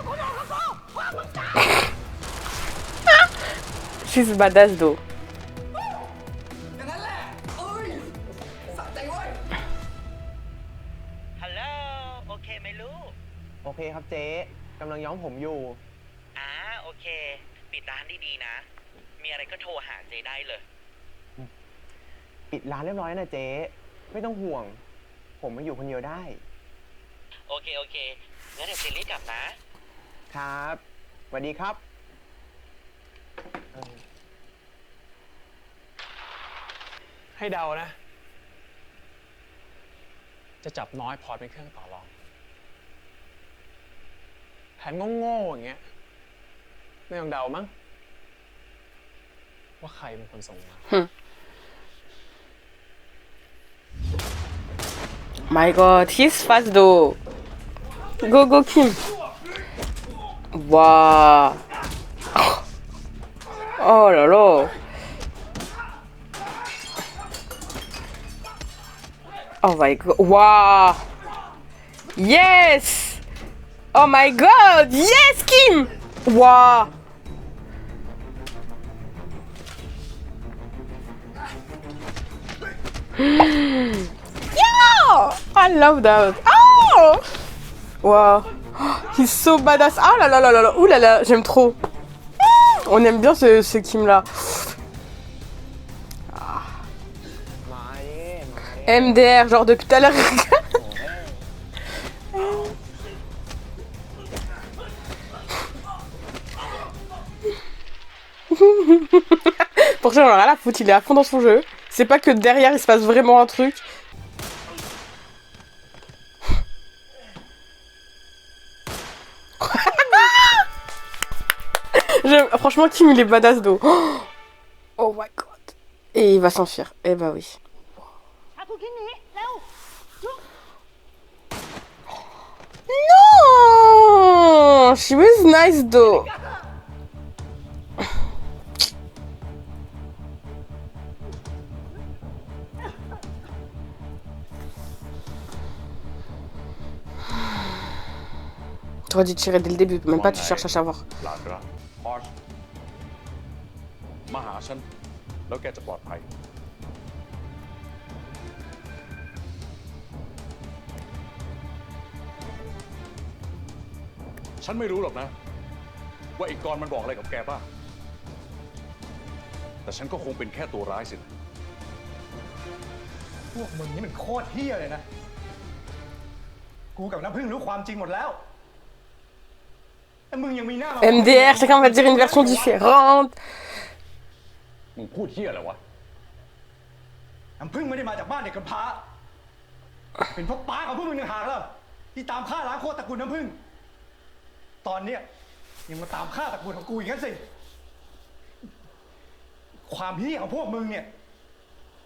She's badass, though. โอเคครับเจ๊กำลังย้อมผมอยู่โอเคปิดร้านดีๆนะมีอะไรก็โทรหาเจ๊ได้เลยปิดร้านเรียบร้อยนะเจ๊ไม่ต้องห่วงผมมาอยู่คนเดียวได้โอเคงั้นเดี๋ยวเจ๊รีบกลับนะครับสวัสดีครับให้เดานะ จะจับน้อยพอเป็นเครื่องต่อรองแผนโง่ๆอย่างเงี้ยไม่ต้องเดามั้งว่าใครเป็นคนส่งมา My God, he's fast though. Go Kim. Waouh. Oh là là. Oh my God. Wow. Yes. Oh my God. Yes, Kim. Wow. Yeah. I love that. Oh. Wow. He's so badass. Ah là là là là là. Ouh là là. J'aime trop. On aime bien ce Kim là. MDR, genre depuis tout à l'heure. Pour ça, j'en ai rien à foutre, il est à fond dans son jeu. C'est pas que derrière il se passe vraiment un truc. Franchement, Kim il est badass d'eau. Oh my God. Et il va s'enfuir. Eh bah oui. No! She was nice though. T'aurais dû tirer dès le début, même pas tu cherches à savoir. หลานรักพอชมาหาฉัน แล้วแกจะปลอดภัย ฉันไม่รู้หรอกนะ ว่าไอ้กรมันบอกอะไรกับแกบ้าง แต่ฉันก็คงเป็นแค่ตัวร้ายสินะ พวกมึงนี่มันโคตรเฮี้ยเลยนะ กูกับน้ำพึ่งรู้ความจริงหมดแล้วแต่มึงยังมีหน้ามา MDR, chacun va dire une version différente. มึงพูดเฮี้ยอะไรวะ น้ำพึ่งไม่ได้มาจากบ้านเด็กกำพร้า เป็นพวกป้าของพวกมึงต่างหากแล้วที่ตามฆ่าล้างโคตรตระกูลน้ำพึ่ง ตอนเนี้ยยังมาตามฆ่าตระกูลของกูอีกงั้นสิ ความเฮี้ยของพวกมึงเนี่ย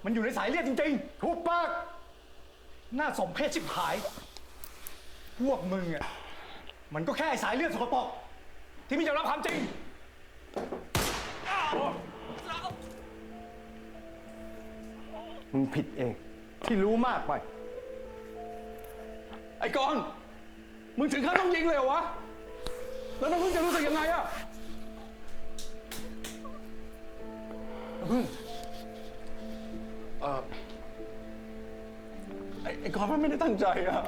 มันอยู่ในสายเลือดจริงๆทุบปากน่าสมเพชชิบหาย พวกมึงอ่ะมันก็แค่สายเลือดสกปรกที่ไม่ยอมรับความจริง มึงผิดเองที่รู้มากไป ไอ้กรณ์มึงถึงขั้นต้องยิงเลยเหรอวะ แล้วน้ำพึ่งจะรู้สึกยังไงอะน้ำพึ่งไอ้กรณ์มันไม่ได้ตั้งใจอะ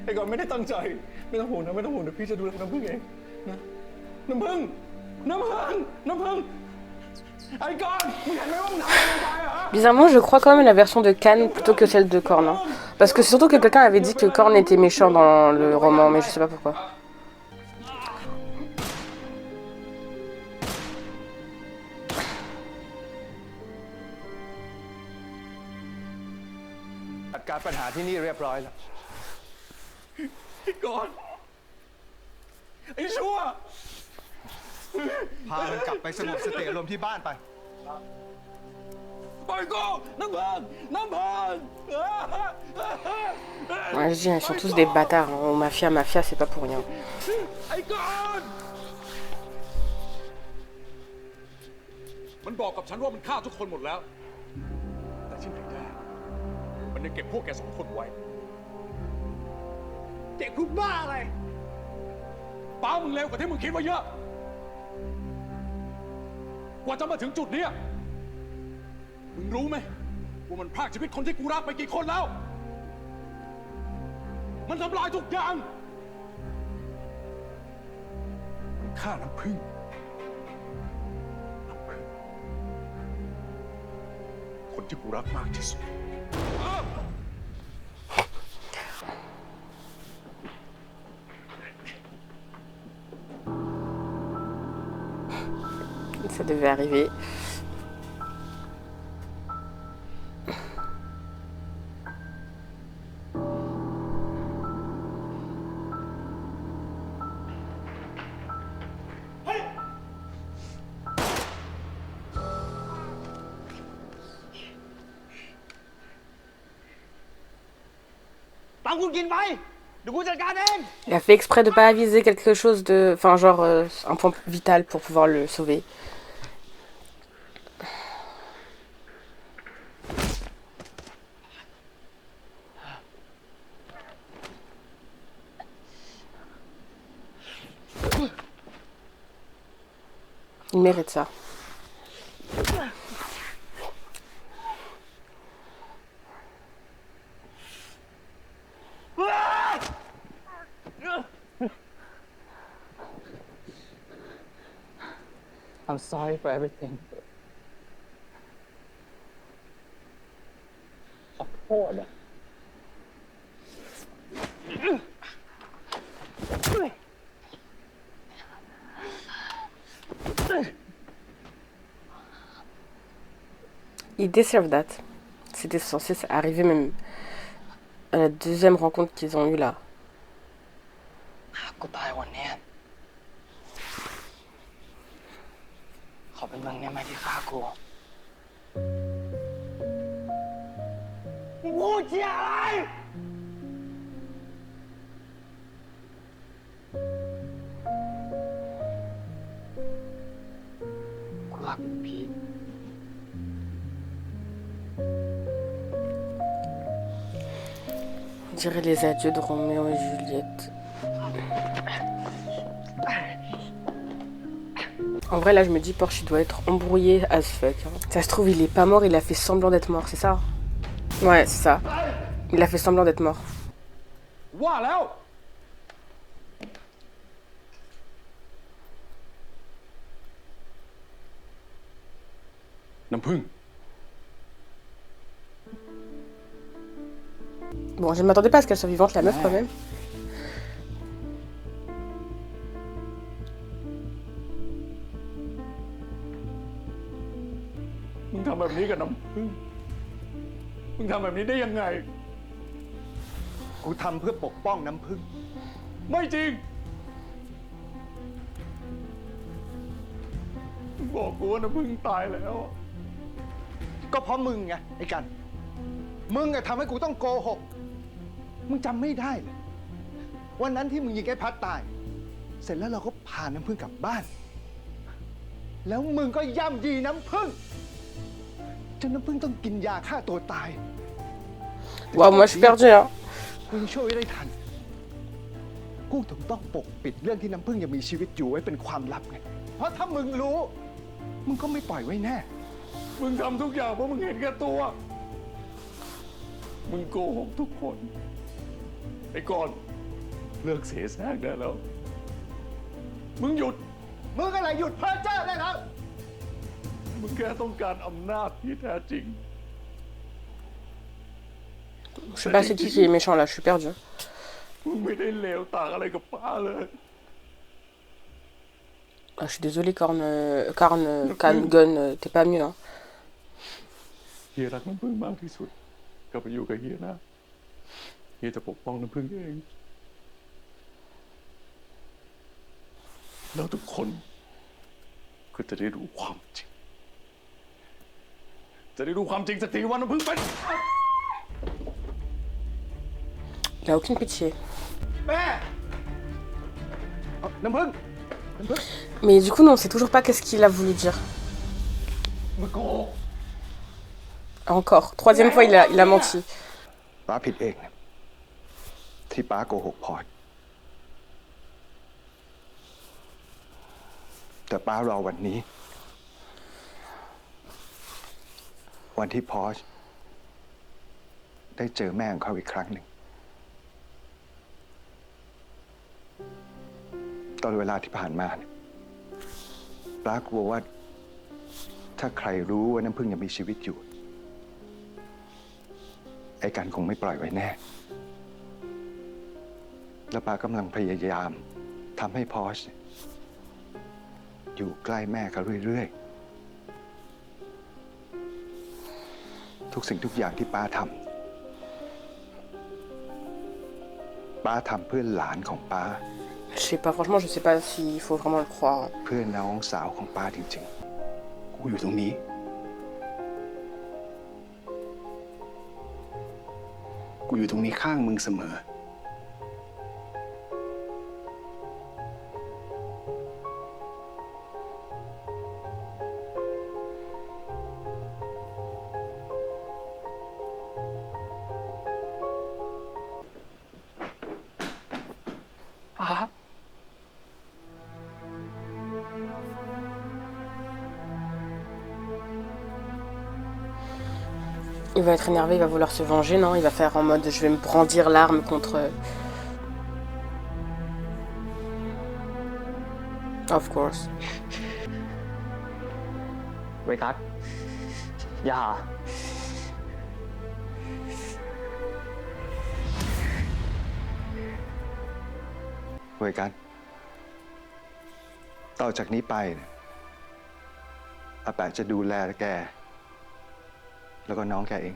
ไอ้กรณ์ไม่ได้ตั้งใจ ไม่ต้องห่วงนะไม่ต้องห่วงเดี๋ยวพี่จะดูแลน้ำพึ่งเองนะน้ำพึ่งน้ำพึ่งน้ำพึ่งไอ้กรณ์มึงเห็นไหมว่ามึงทำอะไรลงไปอะ Bizarrement, je crois quand même la version de Khan plutôt que celle de Korn. Hein. Parce que c'est surtout que quelqu'un avait dit que Korn était méchant dans le roman, mais je sais pas pourquoi. จัดการปัญหาที่นี่เรียบร้อยแล้ว ไอ้กรณ์ไอ้ชั่ว พามันกลับไปสงบสติอารมณ์ที่บ้านไป ปล่อยกูน้ำพึ่งน้ำพึ่ง Ouais, je dis, ils sont tous des bâtards. Hein. Mafia, c'est pas pour rien. ไอ้กรณ์มันบอกกับฉันว่ามันฆ่าทุกคนหมดแล้ว แต่ที่ไหนได้มันยังเก็บพวกแกสองคนไว้เก็บพวกบ้าอะไรป้ามึงเร็วกว่าที่มึงคิดว่าเยอะ กว่าจะมาถึงจุดนี้มึงรู้ไหมว่ามันพรากชีวิตคนที่กูรักไปกี่คนแล้ว มันทำลายทุกอย่าง มันฆ่าน้ำพึ่งคนที่กูรักมากที่สุด Ça devait arriver. Il a fait exprès de pas aviser quelque chose de... Enfin, genre, un point vital pour pouvoir le sauver. Il mérite ça. I'm sorry for everything ขอโทษนะ Ils déservent date. C'était censé arriver même à la deuxième rencontre qu'ils ont eue là. กูตายวันนี้ขอเป็นมึงเนี่ยไหมที่ฆ่ากูพูดเชี่ยอะไรกูรักพีท On dirait les adieux de Roméo et Juliette. En vrai, là, je me dis, Porsche, il doit être embrouillé as fuck. Hein. Ça se trouve, il est pas mort, il a fait semblant d'être mort, c'est ça? Ouais, c'est ça. Il a fait semblant d'être mort. ว่าแล้ว น้ำผึ้ง Bon, je ne m'attendais pas à ce qu'elle soit vivante, la meuf, quand même. มึงทำแบบนี้กับน้ำผึ้งมึงทำแบบนี้ได้ยังไง กูทำเพื่อปกป้องน้ำผึ้ง ไม่จริงมึงบอกกูว่าน้ำผึ้งตายแล้ว ก็เพราะมึงไงไอ้กัน มึงอะทำให้กูต้องโกหก มึงจำไม่ได้เลยวันนั้นที่มึงยิงไอ้พัดตาย เสร็จแล้วเราก็พาน้ำผึ้งกลับบ้าน แล้วมึงก็ย่ำยีน้ำผึ้งจนน้ำผึ้งต้องกินยาฆ่าตัวตาย Waouh, moi, je suis perdue, hein. กูยังช่วยไว้ได้ทัน กูถึงต้องปกปิดเรื่องที่น้ำผึ้งยังมีชีวิตอยู่ไว้เป็นความลับไง เพราะถ้ามึงรู้ มึงก็ไม่ปล่อยไว้แน่ มึงทำทุกอย่างเพราะมึงเห็นแก่ตัว มึงโกหกทุกคน ไอ้ก่อนเลิกเสแสร้งได้แล้ว มึงหยุด มึงอะไรหยุดเพ้อเจ้อได้แล้ว มึงแค่ต้องการอำนาจที่แท้จริง Je sais pas c'est qui est méchant, là, je suis perdue. มึงไม่ได้เลวต่างอะไรกับป้าเลย Ah, je suis désolée, Can Gun, t'es pas mieux, hein. เฮียรักน้ำผึ้งมากที่สุดกลับไปอยู่กับเฮียนะ เฮียจะปกป้องน้ำผึ้งเอง แล้วทุกคนก็จะได้รู้ความจริง จะได้รู้ความจริงสักทีว่าน้ำผึ้งเป็น Il a aucune pitié. แม่น้ำผึ้ง Mais du coup, non, on sait toujours pas qu'est-ce qu'il a voulu dire. มึงโกหก Encore. Troisième fois, il a menti. ป้าผิดเองนะที่ป้าโกหกพอร์ตแต่ป้ารอวันนี้ วันที่พอร์ชได้เจอแม่ของเขาอีกครั้งหนึ่ง ตอนเวลาที่ผ่านมาเนี่ยป้ากลัวว่า ถ้าใครรู้ว่าน้ำผึ้งยังมีชีวิตอยู่ ไอ้กันคงไม่ปล่อยไว้แน่ แล้วป้ากำลังพยายามทำให้พอชอยู่ใกล้แม่เขาเรื่อยๆ ทุกสิ่งทุกอย่างที่ป้าทำเพื่อหลานของป้า Je sais pas, franchement, je sais pas s'il faut vraiment le croire. เพื่อน้องสาวของป้าจริงๆ กูอยู่ตรงนี้ กูอยู่ตรงนี้ข้างมึงเสมอ Il va être énervé, il va vouloir se venger, non? Il va faire en mode je vais me brandir l'arme contre... Of course. เวกัสอย่า เว้ยกัน ต่อจากนี้ไปเนี่ยอาแปะจะดูแลแก แล้วก็น้องแกเอง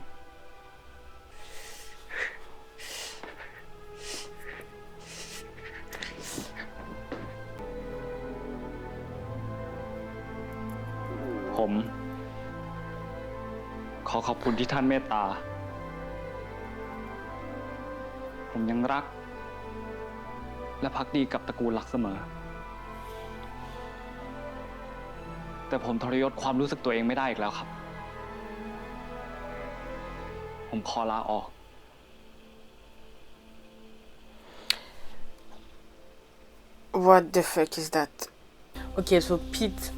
ผมขอขอบคุณที่ท่านเมตตา ผมยังรัก และภักดีกับตระกูลหลักเสมอ แต่ผมทรยศความรู้สึกตัวเองไม่ได้อีกแล้วครับ ผมขอลาออก What the fuck is that? Ok, so Pete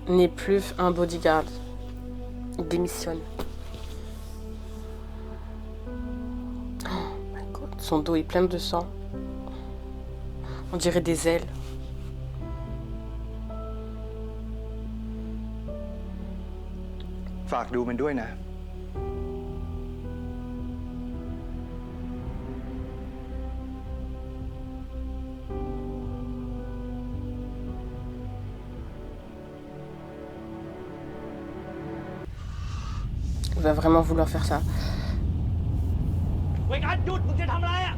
n'est plus un bodyguard. Il démissionne. Oh my god, son dos est plein de sang. On dirait des ailes.ฝากดูมันด้วยนะ Il va vraiment vouloir faire ça. เวกัสหยุดมึงจะทำอะไรอ่ะ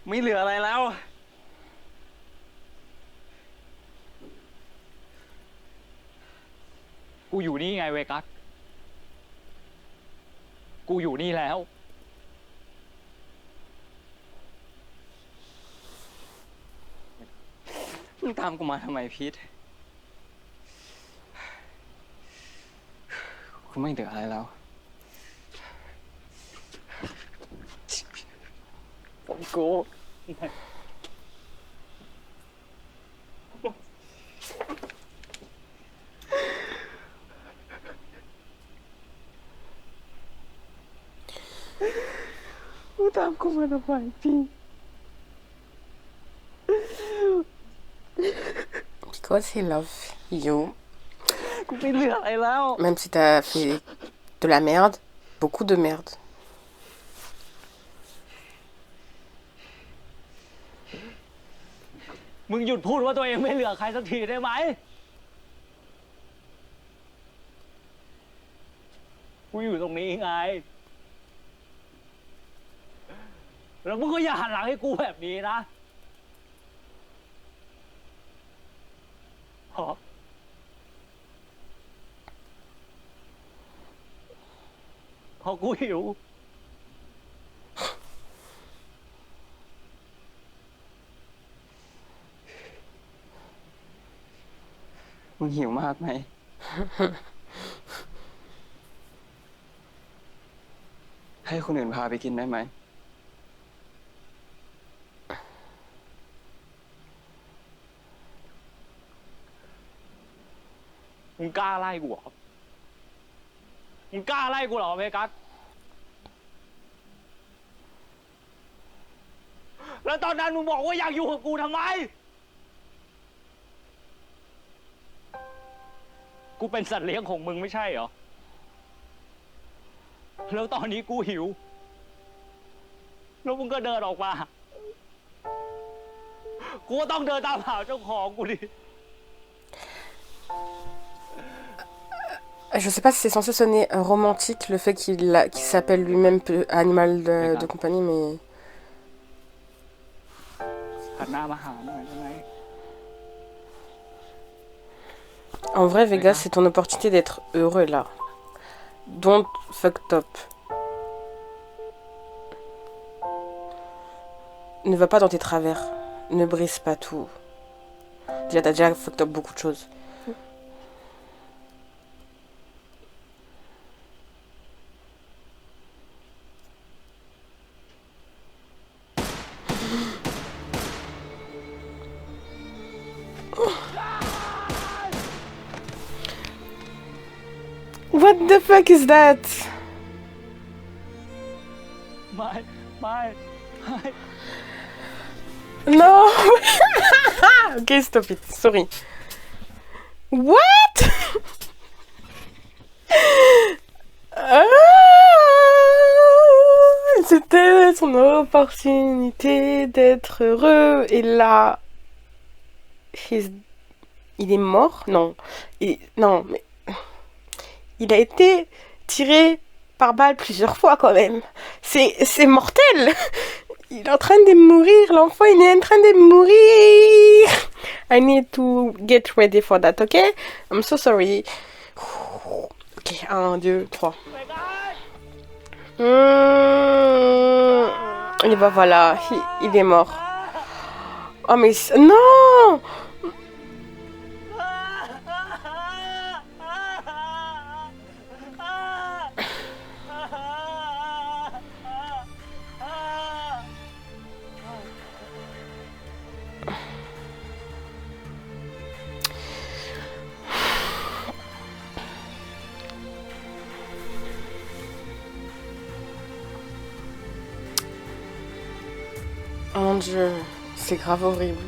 ไม่เหลืออะไรแล้ว กูอยู่นี่ไงเวกัส กูอยู่นี่แล้ว มึงตามกูมาทำไมพีทกูไม่เหลืออะไรแล้ว ผมกู มึงตามกูมาทำไมพี่ Because he loves you. กูไม่เหลืออะไรแล้ว Même si t'as fait de la merde, beaucoup de merde. มึงหยุดพูดว่าตัวเองไม่เหลือใครสักทีได้ไหม กูอยู่ตรงนี้ไง แล้วมึงก็อย่าหันหลังให้กูแบบนี้นะพอกูหิว มึงหิวมากไหม ให้คนอื่นพาไปกินได้ไหม มึงกล้าไล่กูเหรอ มึงกล้าไล่กูเหรอเวกัส แล้วตอนนั้นมึงบอกว่าอยากอยู่กับกูทำไม กูเป็นสัตว์เลี้ยงของมึงไม่ใช่เหรอ แล้วตอนนี้กูหิว แล้วมึงก็เดินออกมา กูก็ต้องเดินตามหาเจ้าของกูดิ Je sais pas si c'est censé sonner romantique le fait qu'il s'appelle lui-même animal de compagnie, mais. En vrai, Vegas, c'est ton opportunité d'être heureux là. Don't fucked up. Ne va pas dans tes travers. Ne brise pas tout. Déjà, t'as déjà fucked up beaucoup de choses. What the fuck is that? My. No! Okay, stop it. Sorry. What? C'était son opportunité d'être heureux. Et là... Il est mort? Non. Non, mais... Il a été tiré par balle plusieurs fois quand même. C'est mortel. Il est en train de mourir. L'enfant, il est en train de mourir. I need to get ready for that, okay? I'm so sorry. Ok, 1, 2, 3. Et bah voilà, il est mort. Oh mais... Non! Dieu, c'est grave horrible.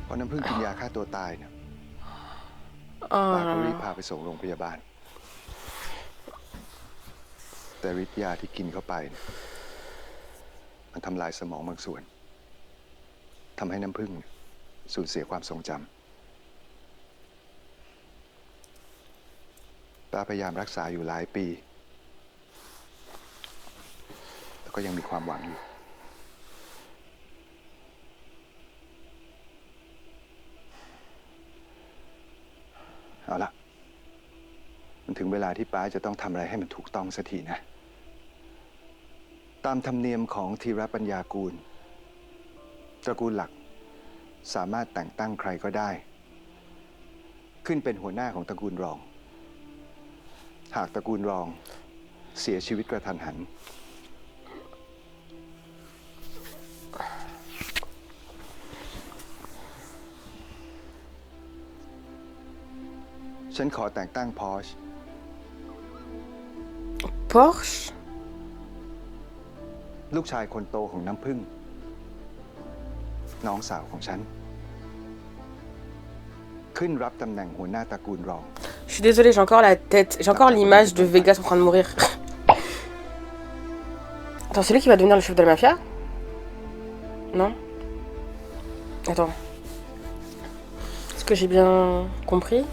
พอน้ำพึ่งกินยาฆ่าตัวตายเนี่ยป้าก็รีบพาไปส่งโรงพยาบาล แต่ฤทธิ์ยาที่กินเข้าไปเนี่ยมันทำลายสมองบางส่วนทำให้น้ำพึ่งสูญเสียความทรงจำป้าพยายามรักษาอยู่หลายปีแต่ก็ยังมีความหวังอยู่เอาละมันถึงเวลาที่ป้าจะต้องทำอะไรให้มันถูกต้องสักทีนะตามธรรมเนียมของธีรปัญญากูลตระกูลหลักสามารถแต่งตั้งใครก็ได้ขึ้นเป็นหัวหน้าของตระกูลรองหากตระกูลรองเสียชีวิตกระทันหันฉันขอแต่งตั้งพอร์ช Porsche ลูกชายคนโตของน้ำพึ่งน้องสาวของฉันขึ้นรับตำแหน่งหัวหน้าตระกูลรอง Je suis désolée, j'ai encore la tête, j'ai encore l'image de Vegas en train de mourir. Attends, c'est lui qui va devenir le chef de la mafia? Non? Attends. Est-ce que j'ai bien compris?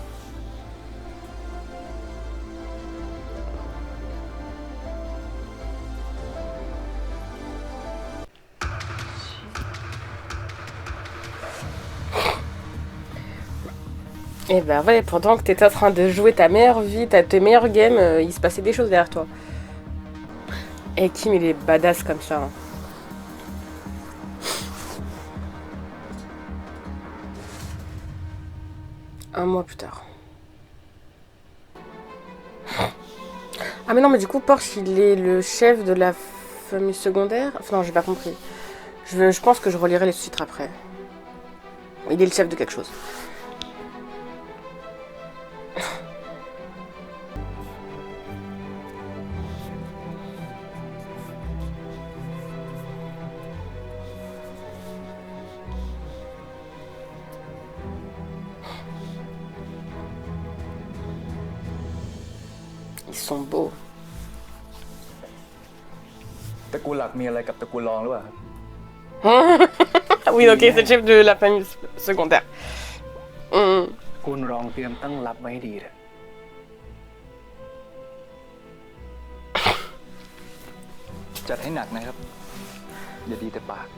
Et bah ouais, pendant que t'étais en train de jouer ta meilleure vie, tes meilleures games, il se passait des choses derrière toi. Et Kim, il est badass comme ça. Hein. Un mois plus tard. Ah mais non, mais du coup, Porsche, il est le chef de la famille secondaire. Enfin non, j'ai pas compris. Je pense que je relirai les sous-titres après. Il est le chef de quelque chose. Ils sont beaux. ตระกูลหลักมีอะไรกับตระกูลรองหรือเปล่า Oui, ok, c'est le chef de la famille secondaire. คุณรองเตรียมตั้งรับไว้ให้ดีเลย จัดให้หนักนะครับอย่าดีแต่ปาก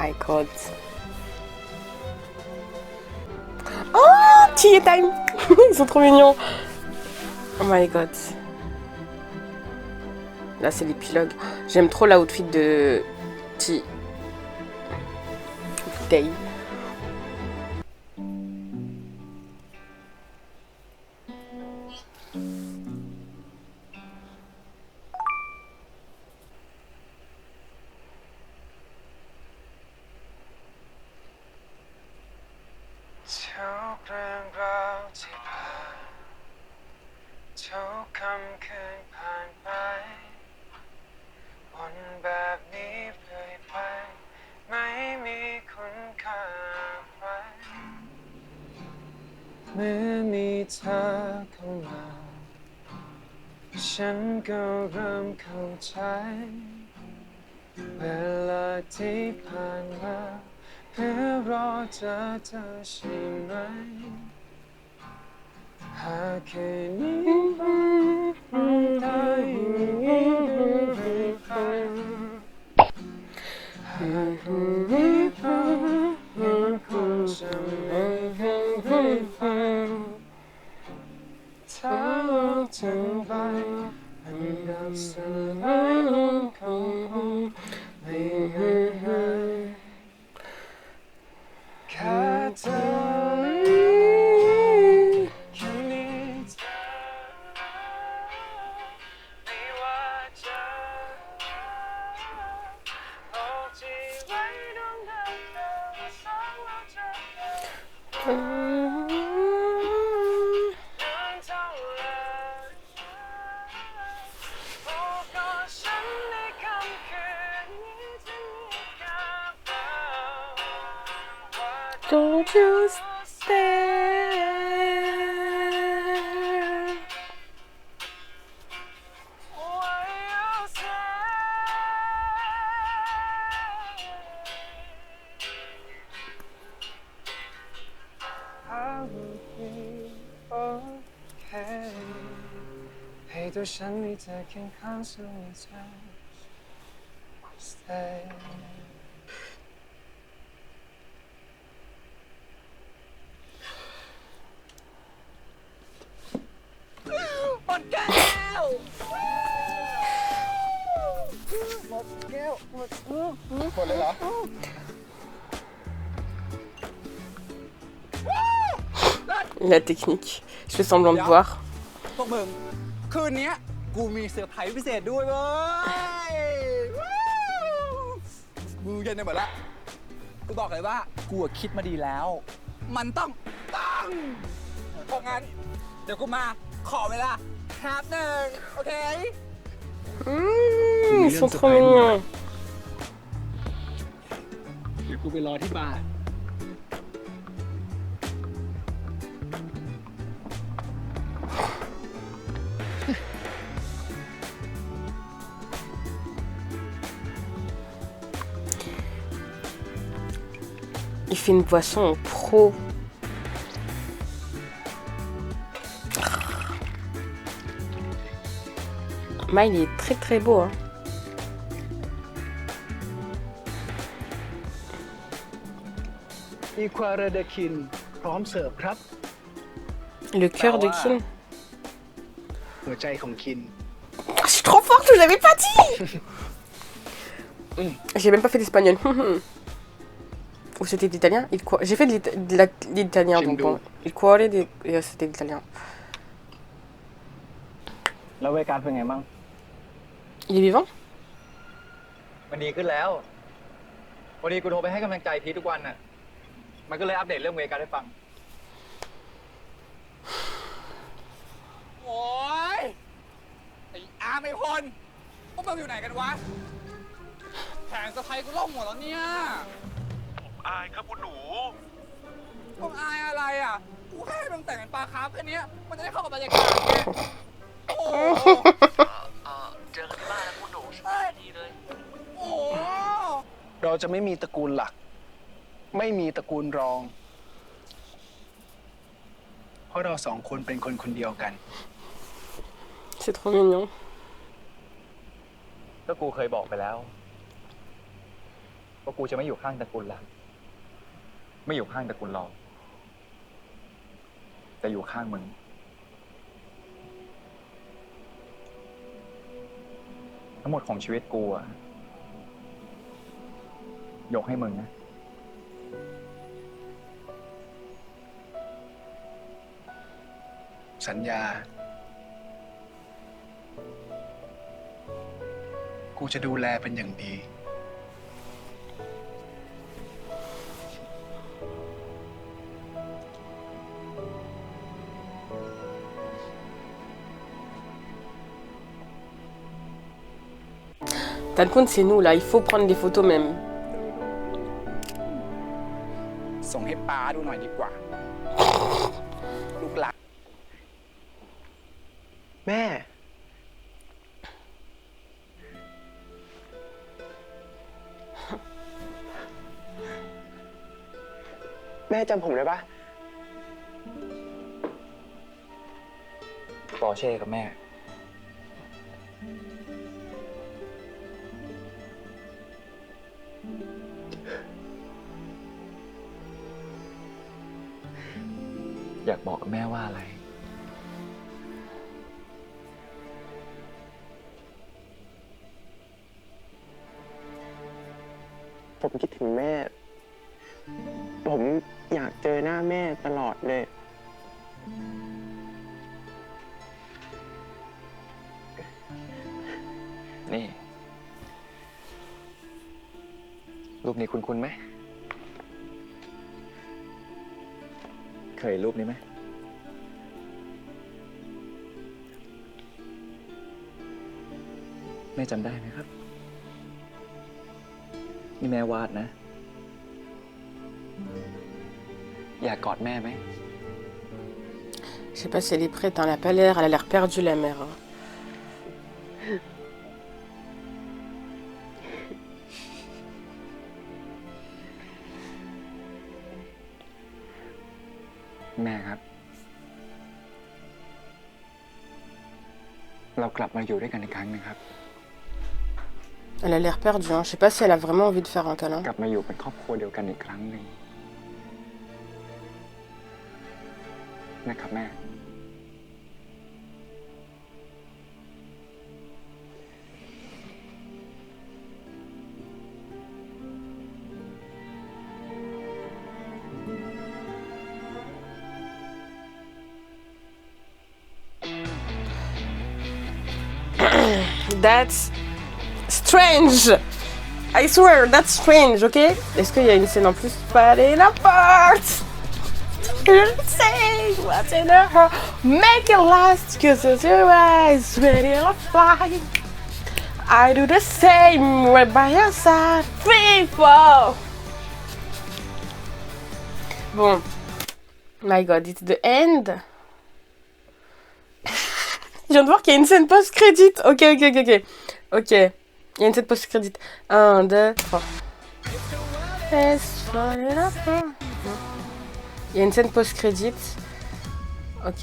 My God. Oh, Tea time. Ils sont trop mignons. Oh my God. Là, c'est l'épilogue. J'aime trop l'outfit de Tea. Day.เมื่อมีเธอเข้ามาฉันก็เริ่มเข้าใจเวลาที่ผ่านมาเพื่อรอเธอใช่ไหมหากแค่นี้มันได้หากนี้พอยังคงจะไม่ให้ฟังถ้าโลกทั้งใบมันดับสลายลงคงไม่หายแค่เธอแค่มีเธอไม่ว่าจะโลกที่ไว้ดวงดาวสองเราจะ ตัวฉันมีเธอเคียงข้างเสมอเธอ Stayหมดแก้วหมดแก้วหมดเลยเหรอ La technique. Je fais semblant de boire. พวกมึงคืนนี้กูมีเซอร์ไพรส์พิเศษด้วยเว้ยมือเย็นไปหมดละกูบอกเลยว่ากูคิดมาดีแล้ว มันต้องเพราะงั้นเดี๋ยวกูมาขอเวลาแป๊บหนึ่งโอเค Ils sont trop mignons. เดี๋ยวกูไปรอที่บาร์ Il fait une boisson en pro. Mile, il est très très beau. Hein. Le cœur de Kin. Oh, je suis trop forte, je vous l'avais pas dit. J'ai même pas fait d'espagnol. Ou c'était de l'italien. J'ai fait de l'italien, donc bon. Il cuore, c'était de l'italien. แล้วเวกัสเป็นไงบ้าง Il est vivant? มันดีขึ้นแล้ววันนี้กูโทรไปให้กำลังใจพีททุกวันน่ะมันก็เลยอัปเดตเรื่องเวกัสให้ฟังโอ้ยไอ้อาร์มไอ้พลพวกมึงอยู่ไหนกันวะแผงสะพายกูล่มหมดแล้วเนี่ยอายครับคุณหนูมึงอายอะไรอ่ะกูแค่ให้มึงแต่งเป็นปลาคาร์ฟแค่นี้มันจะได้เข้ากับบรรยากาศไงโอ้เจอกันที่บ้านแล้วคุณหนูสบายดีเลยโอ้เราจะไม่มีตระกูลหลักไม่มีตระกูลรองเพราะเราสองคนเป็นคนคนเดียวกัน C'est trop mignon. ก็กูเคยบอกไปแล้วว่ากูจะไม่อยู่ข้างตระกูลหลักไม่อยู่ข้างตระกูลรองแต่อยู่ข้างมึงทั้งหมดของชีวิตกูอะยกให้มึงนะสัญญากูจะดูแลเป็นอย่างดีT'as le compte, c'est nous là, il faut prendre des photos même. ส่งให้ป้าดูหน่อยดีกว่า ลูกหลานแม่แม่จำผมได้ปะปอเช่กับแม่อยากบอกกับแม่ว่าอะไรผมคิดถึงแม่ ผมอยากเจอหน้าแม่ตลอดเลย นี่ รูปนี้คุ้นๆไหม เคยรูปนี้ไหม แม่จำได้ไหมครับ นี่แม่วาดนะ อยากกอดแม่ไหม Je sais pas si elle est prête, hein, elle a pas l'air, elle a l'air perdue la mère. Hein. แม่ครับ ผ เรากลับมาอยู่ด้วยกันอีกครั้งหนึงครับ Elle a l'air perdue, hein. Je sais pas si elle a vraiment envie de faire un câlin. กลับมาอยู่เป็นครอบครัวเดียวกันอีกครั้งหนึ่งนะครับแม่ That's strange. I swear, that's strange, ok? Est-ce qu'il y a une scène en plus? Pas aller n'importe. Say what's in her heart. Make it last, cause it's your eyes ready to fly. I do the same right by your side. 3, 4. Bon. My god, it's the end. Je viens de voir qu'il y a une scène post-crédit. Ok. Ok. Il y a une scène post-crédit. 1, 2, 3. Il y a une scène post-crédit. Ok.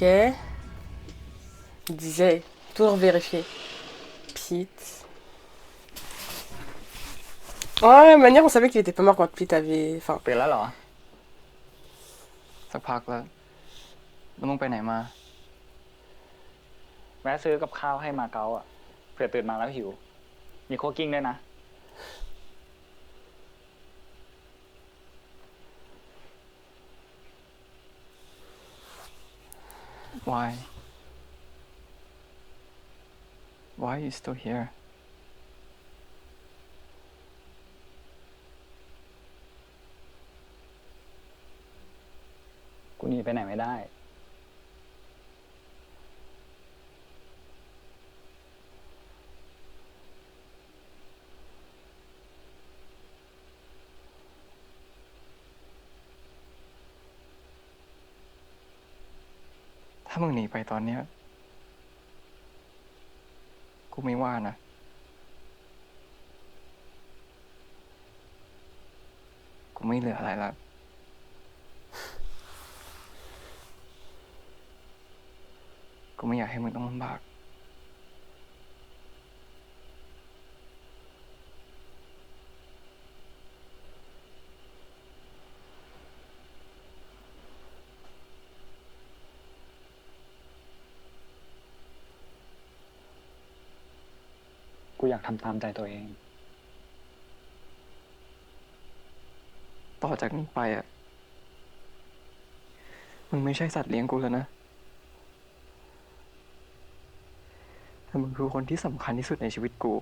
Il disait, toujours vérifier. Pete. Ouais, de manière, on savait qu'il était pas mort quand Pete avait... Enfin... เป็นแล้วเหรอ สักพักแล้วมึงไปไหนมา แวะซื้อกับข้าวให้มาเก๊าอ่ะ เผื่อตื่นมาแล้วหิว มีโคกิ้งด้วยนะ Why are you still here? กูหนีไปไหนไม่ได้ ถ้ามึงหนีไปตอนเนี้ยกูไม่ว่านะ กูไม่เหลืออะไรแล้ว กูไม่อยากให้มึงต้องลำบาก กูอยากทำตามใจตัวเอง ต่อจากนี้ไปอ่ะ มึงไม่ใช่สัตว์เลี้ยงกูแล้วนะ แต่มึงคือคนที่สำคัญที่สุดในชีวิตกู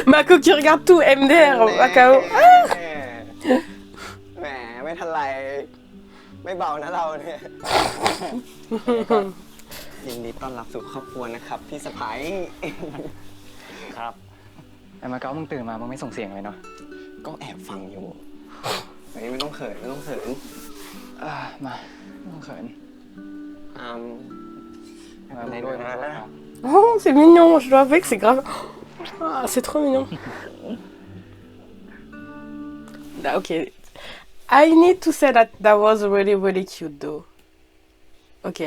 Mako qui regarde tout, MDR, Macao. แหมไม่ทันไรไม่เบานะเราเนี่ย ยินดีต้อนรับสู่ครอบครัวนะครับพี่สะพ้าย ครับ แต่มาเก๊ามึงตื่นมามึงไม่ส่งเสียงเลยเนาะ ก็แอบฟังอยู่ไม่ต้องเขินไม่ต้องเขิน มาไม่ต้องเขิน มาในด้วยนะ Oh, c'est mignon, je dois avouer que c'est grave. Ah, c'est trop mignon. Ok. I need to say that was really, really cute, though. Ok.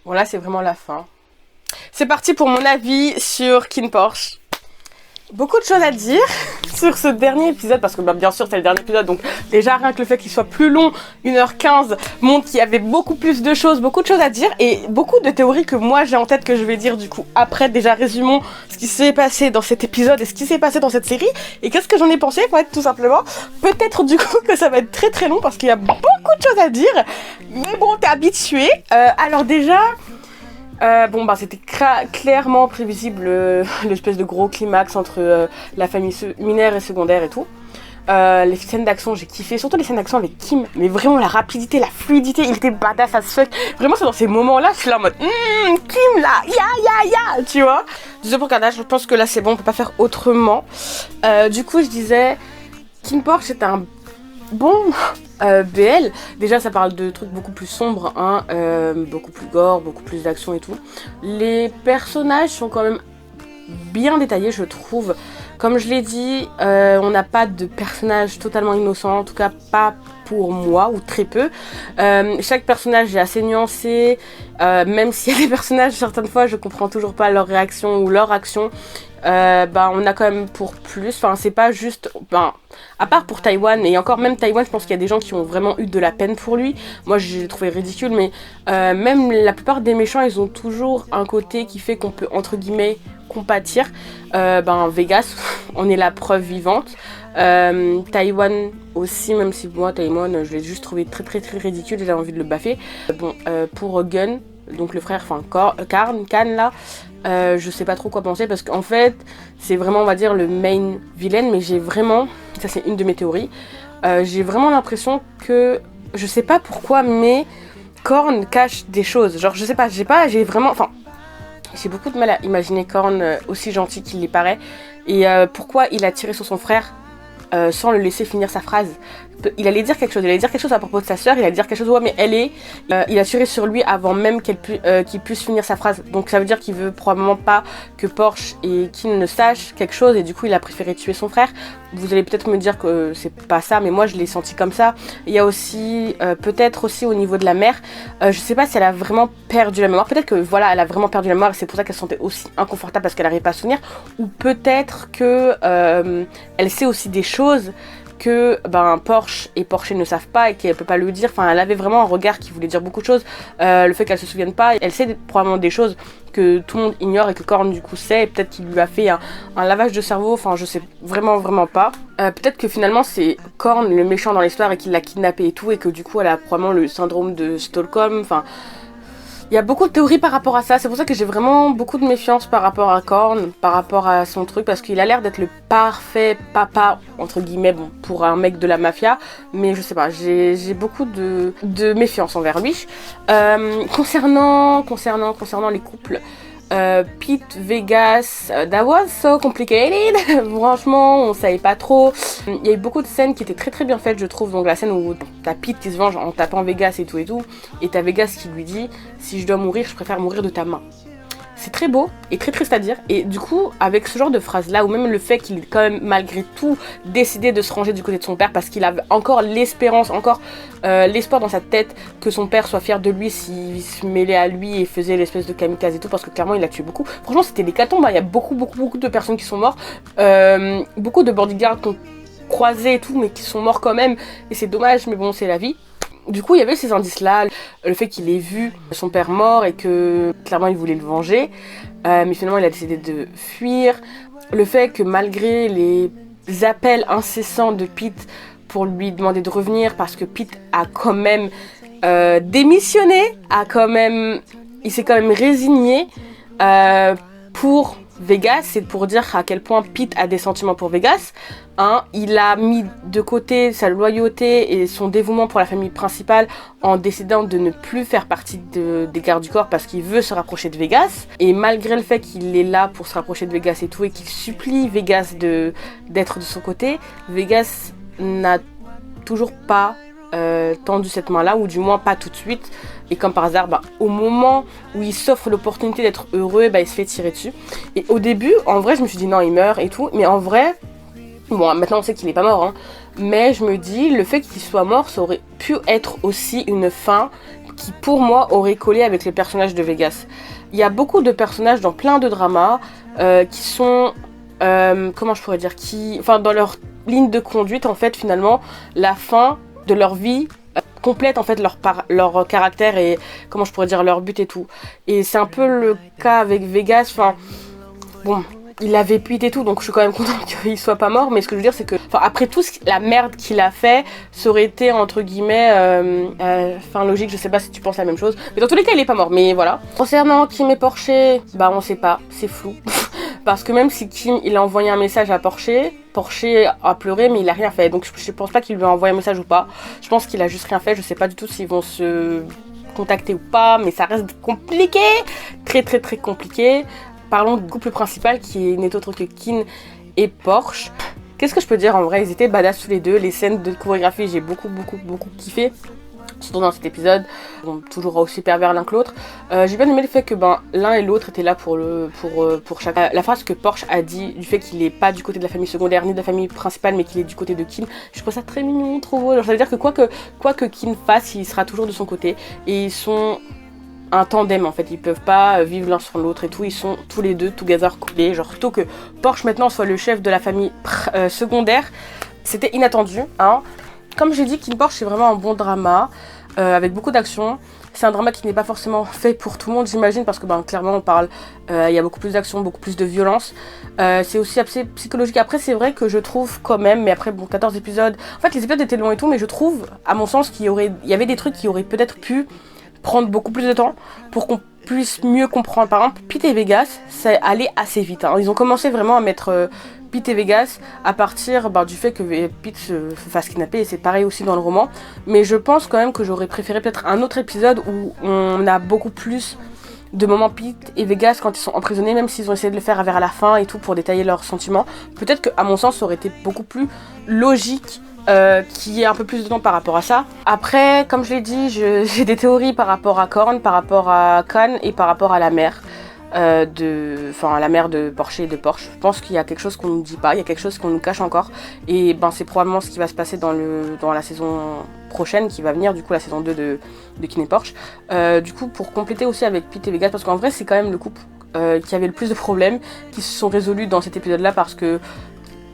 Bon, là, c'est vraiment la fin. C'est parti pour mon avis sur KinnPorsche. Beaucoup de choses à dire sur ce dernier épisode, parce que bah, bien sûr c'est le dernier épisode, donc déjà rien que le fait qu'il soit plus long, 1h15, montre qu'il y avait beaucoup plus de choses, beaucoup de choses à dire, et beaucoup de théories que moi j'ai en tête que je vais dire du coup après. Déjà résumons ce qui s'est passé dans cet épisode et ce qui s'est passé dans cette série, et qu'est-ce que j'en ai pensé, pour être tout simplement. Peut-être du coup que ça va être très très long, parce qu'il y a beaucoup de choses à dire, mais bon, t'es habitué. Alors déjà... bon bah c'était clairement prévisible l'espèce de gros climax entre la famille mineure et secondaire et tout. Les scènes d'action j'ai kiffé, surtout les scènes d'action avec Kim, mais vraiment la rapidité, la fluidité, il était badass as fuck. Vraiment c'est dans ces moments là, je suis là en mode Kim là, ya, tu vois. Désolé pour Kardashian, je pense que là c'est bon, on peut pas faire autrement. Du coup je disais, KinnPorsche c'est un bon BL, déjà ça parle de trucs beaucoup plus sombres, hein, beaucoup plus gore, beaucoup plus d'action et tout. Les personnages sont quand même bien détaillés, je trouve. Comme je l'ai dit, on n'a pas de personnage totalement innocent, en tout cas pas pour moi, ou très peu. Chaque personnage est assez nuancé, même s'il y a des personnages, certaines fois je comprends toujours pas leur réaction ou leur action. On a quand même pour plus, enfin c'est pas juste, à part pour Taïwan, et encore même Taïwan, je pense qu'il y a des gens qui ont vraiment eu de la peine pour lui. Moi j'ai trouvé ridicule, mais même la plupart des méchants, ils ont toujours un côté qui fait qu'on peut entre guillemets compatir. Vegas, on est la preuve vivante. Taïwan aussi, même si moi Taïwan je l'ai juste trouvé très très très ridicule, j'ai envie de le baffer. Pour Gun, donc le frère, Kan là, je sais pas trop quoi penser parce qu'en fait c'est vraiment, on va dire, le main villain, mais j'ai vraiment, ça c'est une de mes théories, j'ai vraiment l'impression que, je sais pas pourquoi, mais Korn cache des choses, genre je sais pas, j'ai vraiment, j'ai beaucoup de mal à imaginer Korn aussi gentil qu'il y paraît, et pourquoi il a tiré sur son frère sans le laisser finir sa phrase. Il allait dire quelque chose à propos de sa sœur, il allait dire quelque chose, ouais mais il a tiré sur lui avant même qu'il puisse finir sa phrase, donc ça veut dire qu'il veut probablement pas que Porsche et Kin ne sachent quelque chose, et du coup il a préféré tuer son frère. Vous allez peut-être me dire que c'est pas ça, mais moi je l'ai senti comme ça. Il y a aussi, peut-être aussi au niveau de la mère, je sais pas si elle a vraiment perdu la mémoire, peut-être que voilà, elle a vraiment perdu la mémoire et c'est pour ça qu'elle se sentait aussi inconfortable parce qu'elle n'arrivait pas à se souvenir, ou peut-être que elle sait aussi des choses que Porsche et Porsche ne savent pas et qu'elle peut pas le dire. Enfin, elle avait vraiment un regard qui voulait dire beaucoup de choses. Le fait qu'elle se souvienne pas, elle sait probablement des choses que tout le monde ignore et que Korn du coup sait, et peut-être qu'il lui a fait un lavage de cerveau, enfin je sais vraiment pas. Peut-être que finalement c'est Korn le méchant dans l'histoire et qu'il l'a kidnappé et tout, et que du coup elle a probablement le syndrome de Stockholm, enfin... Il y a beaucoup de théories par rapport à ça, c'est pour ça que j'ai vraiment beaucoup de méfiance par rapport à Korn, par rapport à son truc, parce qu'il a l'air d'être le parfait papa, entre guillemets, pour un mec de la mafia, mais je sais pas, j'ai beaucoup de méfiance envers lui. Concernant les couples, Pete, Vegas, that was so complicated. Franchement, on savait pas trop. Il y a eu beaucoup de scènes qui étaient très très bien faites, je trouve. Donc la scène où t'as Pete qui se venge en tapant Vegas et tout, et t'as Vegas qui lui dit « Si je dois mourir, je préfère mourir de ta main ». C'est très beau et très triste à dire, et du coup avec ce genre de phrase là, ou même le fait qu'il ait quand même malgré tout décidé de se ranger du côté de son père parce qu'il avait encore l'espérance, l'espoir dans sa tête que son père soit fier de lui s'il se mêlait à lui et faisait l'espèce de kamikaze et tout, parce que clairement il a tué beaucoup. Franchement c'était l'hécatombe, il y a beaucoup de personnes qui sont mortes, beaucoup de bodyguards qu'on croisé et tout mais qui sont morts quand même, et c'est dommage, mais bon c'est la vie. Du coup, il y avait ces indices-là, le fait qu'il ait vu son père mort et que clairement il voulait le venger, mais finalement il a décidé de fuir. Le fait que malgré les appels incessants de Pete pour lui demander de revenir, parce que Pete a quand même démissionné, il s'est quand même résigné pour Vegas, c'est pour dire à quel point Pete a des sentiments pour Vegas. Il a mis de côté sa loyauté et son dévouement pour la famille principale en décidant de ne plus faire partie des gardes du corps parce qu'il veut se rapprocher de Vegas. Et malgré le fait qu'il est là pour se rapprocher de Vegas et tout, et qu'il supplie Vegas d'être de son côté, Vegas n'a toujours pas tendu cette main là, ou du moins pas tout de suite, et comme par hasard au moment où il s'offre l'opportunité d'être heureux, il se fait tirer dessus. Et au début en vrai je me suis dit non il meurt et tout, mais en vrai bon maintenant on sait qu'il est pas mort, mais je me dis le fait qu'il soit mort, ça aurait pu être aussi une fin qui pour moi aurait collé avec les personnages de Vegas. Il y a beaucoup de personnages dans plein de dramas qui sont comment je pourrais dire, dans leur ligne de conduite en fait, finalement la fin de leur vie complète en fait leur caractère et comment je pourrais dire leur but et tout. Et c'est un peu le cas avec Vegas. Bon, il avait Pete et tout, donc je suis quand même contente qu'il soit pas mort, mais ce que je veux dire c'est que après tout la merde qu'il a fait, ça aurait été entre guillemets fin logique. Je sais pas si tu penses la même chose, mais dans tous les cas il est pas mort, mais voilà. Concernant Kim et Porsche, on sait pas, c'est flou. Parce que même si Kim il a envoyé un message à Porsche a pleuré mais il a rien fait, donc je pense pas qu'il lui a envoyé un message ou pas. Je pense qu'il a juste rien fait, je sais pas du tout s'ils vont se contacter ou pas, mais ça reste compliqué, très très compliqué. Parlons du couple principal qui n'est autre que Kin et Porsche. Qu'est-ce que je peux dire, en vrai, ils étaient badass tous les deux. Les scènes de chorégraphie, j'ai beaucoup kiffé. Surtout dans cet épisode, bon, toujours aussi pervers l'un que l'autre. J'ai bien aimé le fait que l'un et l'autre étaient là pour chacun. La phrase que Porsche a dit du fait qu'il est pas du côté de la famille secondaire ni de la famille principale, mais qu'il est du côté de Kim, je trouve ça très mignon, trop beau. Genre, ça veut dire que quoi que Kim fasse, il sera toujours de son côté. Et ils sont un tandem en fait, ils peuvent pas vivre l'un sur l'autre et tout, ils sont tous les deux together coulés. Genre plutôt que Porsche maintenant soit le chef de la famille secondaire, c'était inattendu, hein. Comme j'ai dit, Kim Porsche c'est vraiment un bon drama, avec beaucoup d'action. C'est un drama qui n'est pas forcément fait pour tout le monde, j'imagine, parce que clairement on parle, il y a beaucoup plus d'action, beaucoup plus de violence. C'est aussi assez psychologique. Après c'est vrai que je trouve quand même, mais après 14 épisodes, en fait les épisodes étaient longs et tout, mais je trouve, à mon sens, qu'il y avait des trucs qui auraient peut-être pu prendre beaucoup plus de temps pour qu'on puisse mieux comprendre. Par exemple, Pete et Vegas, ça allait assez vite, hein. Ils ont commencé vraiment à mettre Pete et Vegas à partir du fait que Pete se fasse kidnapper, et c'est pareil aussi dans le roman. Mais je pense quand même que j'aurais préféré peut-être un autre épisode où on a beaucoup plus de moments Pete et Vegas quand ils sont emprisonnés, même s'ils ont essayé de le faire vers la fin et tout pour détailler leurs sentiments. Peut-être qu'à mon sens ça aurait été beaucoup plus logique qu'il y ait un peu plus de temps par rapport à ça. Après, comme je l'ai dit, j'ai des théories par rapport à Korn, par rapport à Khan et par rapport à la mère. La mère de Porsche et de Porsche. Je pense qu'il y a quelque chose qu'on nous dit pas, il y a quelque chose qu'on nous cache encore, et c'est probablement ce qui va se passer dans la saison prochaine qui va venir, du coup la saison 2 de Kin et Porsche. Du coup, pour compléter aussi avec Pete et Vegas, parce qu'en vrai c'est quand même le couple qui avait le plus de problèmes, qui se sont résolus dans cet épisode là, parce que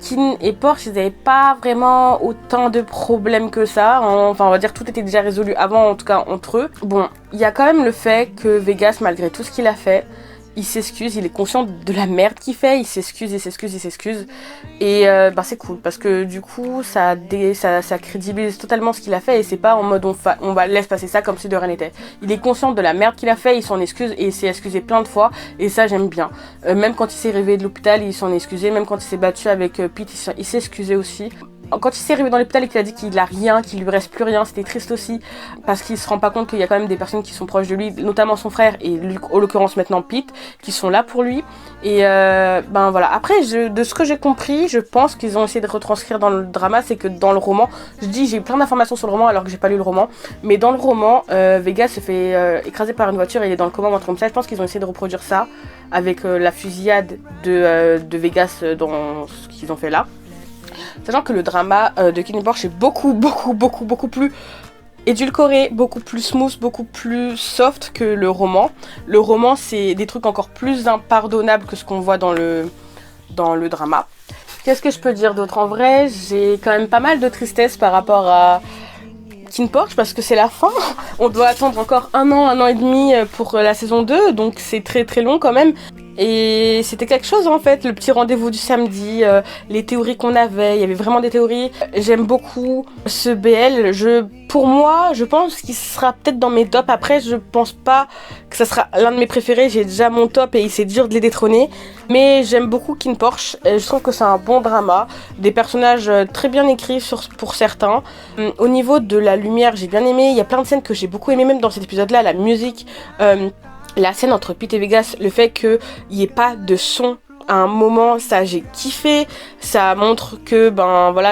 Kin et Porsche, ils n'avaient pas vraiment autant de problèmes que ça. Enfin, on va dire tout était déjà résolu avant, en tout cas entre eux. Bon, il y a quand même le fait que Vegas, malgré tout ce qu'il a fait, il s'excuse, il est conscient de la merde qu'il fait, il s'excuse. Et c'est cool, parce que du coup, ça crédibilise totalement ce qu'il a fait, et c'est pas en mode on va laisse passer ça comme si de rien n'était. Il est conscient de la merde qu'il a fait, il s'en excuse, et il s'est excusé plein de fois, et ça j'aime bien. Même quand il s'est réveillé de l'hôpital, il s'en est excusé, même quand il s'est battu avec Pete, il s'est excusé aussi. Quand il s'est réveillé dans l'hôpital et qu'il a dit qu'il a rien, qu'il lui reste plus rien, c'était triste aussi, parce qu'il se rend pas compte qu'il y a quand même des personnes qui sont proches de lui, notamment son frère et en l'occurrence maintenant Pete, qui sont là pour lui. Et voilà. Après, de ce que j'ai compris, je pense qu'ils ont essayé de retranscrire dans le drama, c'est que dans le roman, j'ai plein d'informations sur le roman alors que j'ai pas lu le roman, mais dans le roman, Vegas se fait écraser par une voiture et il est dans le coma, un truc comme ça. Je pense qu'ils ont essayé de reproduire ça avec la fusillade de Vegas dans ce qu'ils ont fait là. Sachant que le drama de Kin et Porsche est beaucoup plus édulcoré, beaucoup plus smooth, beaucoup plus soft que le roman. Le roman, c'est des trucs encore plus impardonnables que ce qu'on voit dans le drama. Qu'est-ce que je peux dire d'autre? En vrai, j'ai quand même pas mal de tristesse par rapport à Kin Porsche, parce que c'est la fin. On doit attendre encore un an et demi pour la saison 2, donc c'est très très long quand même. Et c'était quelque chose en fait, le petit rendez-vous du samedi, les théories qu'on avait, il y avait vraiment des théories. J'aime beaucoup ce BL, pour moi, je pense qu'il sera peut-être dans mes tops. Après, je pense pas que ça sera l'un de mes préférés, j'ai déjà mon top et c'est dur de les détrôner. Mais j'aime beaucoup Kin Porsche, je trouve que c'est un bon drama, des personnages très bien écrits pour certains. Au niveau de la lumière, j'ai bien aimé, il y a plein de scènes que j'ai beaucoup aimé même dans cet épisode-là, la musique, la scène entre Pete et Vegas, le fait qu'il n'y ait pas de son à un moment, ça j'ai kiffé, ça montre que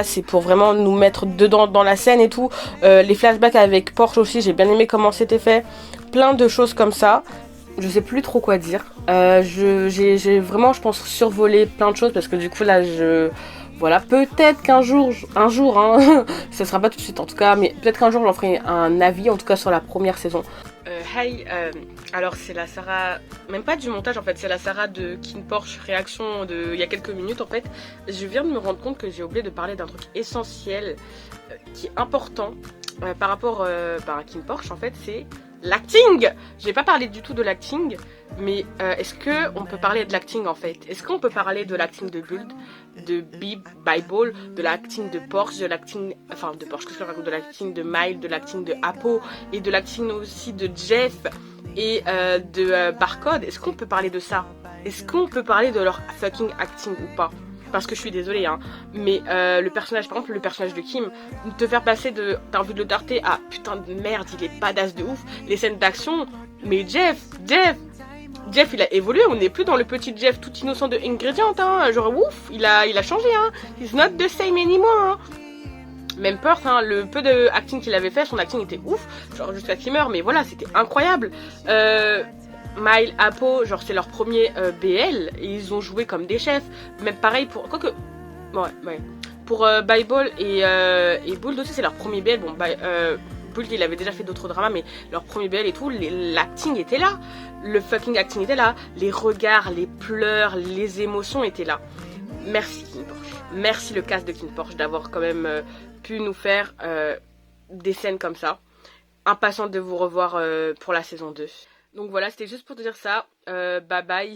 c'est pour vraiment nous mettre dedans dans la scène et tout. Les flashbacks avec Porsche aussi, j'ai bien aimé comment c'était fait, plein de choses comme ça. Je sais plus trop quoi dire, j'ai vraiment, je pense, survolé plein de choses, parce que du coup là peut-être qu'un jour, hein, ça sera pas tout de suite en tout cas, mais peut-être qu'un jour j'en ferai un avis, en tout cas sur la première saison. Alors c'est la Sarah, même pas du montage en fait, c'est la Sarah de Kin Porsche, réaction il y a quelques minutes en fait. Je viens de me rendre compte que j'ai oublié de parler d'un truc essentiel qui est important par rapport à Kin Porsche en fait, c'est l'acting. J'ai pas parlé du tout de l'acting, mais est-ce qu'on peut parler de l'acting en fait? Est-ce qu'on peut parler de l'acting de Build, de Bible, de l'acting de Porsche, de l'acting, de Porsche, qu'est-ce que je raconte, de l'acting de Mile, de l'acting de Apo, et de l'acting aussi de Jeff et de Barcode? Est-ce qu'on peut parler de ça? Est-ce qu'on peut parler de leur fucking acting ou pas? Parce que je suis désolée, hein, mais le personnage, par exemple, le personnage de Kim, te faire passer de t'as envie de le darter à putain de merde, il est badass de ouf, les scènes d'action, mais Jeff, Jeff il a évolué, on n'est plus dans le petit Jeff tout innocent de Ingredient, hein. Genre ouf, il a changé, hein. He's not the same anymore, hein. Même Perth, hein, le peu de acting qu'il avait fait, son acting était ouf, genre jusqu'à qu'il meure, mais voilà, c'était incroyable. Mile, Apo, genre c'est leur premier BL, et ils ont joué comme des chefs. Même pareil pour... Quoique... Ouais. Pour Bible et Bould aussi, c'est leur premier BL. Bon, Bould, il avait déjà fait d'autres dramas, mais leur premier BL et tout, l'acting était là. Le fucking acting était là. Les regards, les pleurs, les émotions étaient là. Merci KinnPorsche. Merci le cast de KinnPorsche d'avoir quand même pu nous faire des scènes comme ça. Impatiente de vous revoir pour la saison 2. Donc voilà, c'était juste pour te dire ça. Bye bye.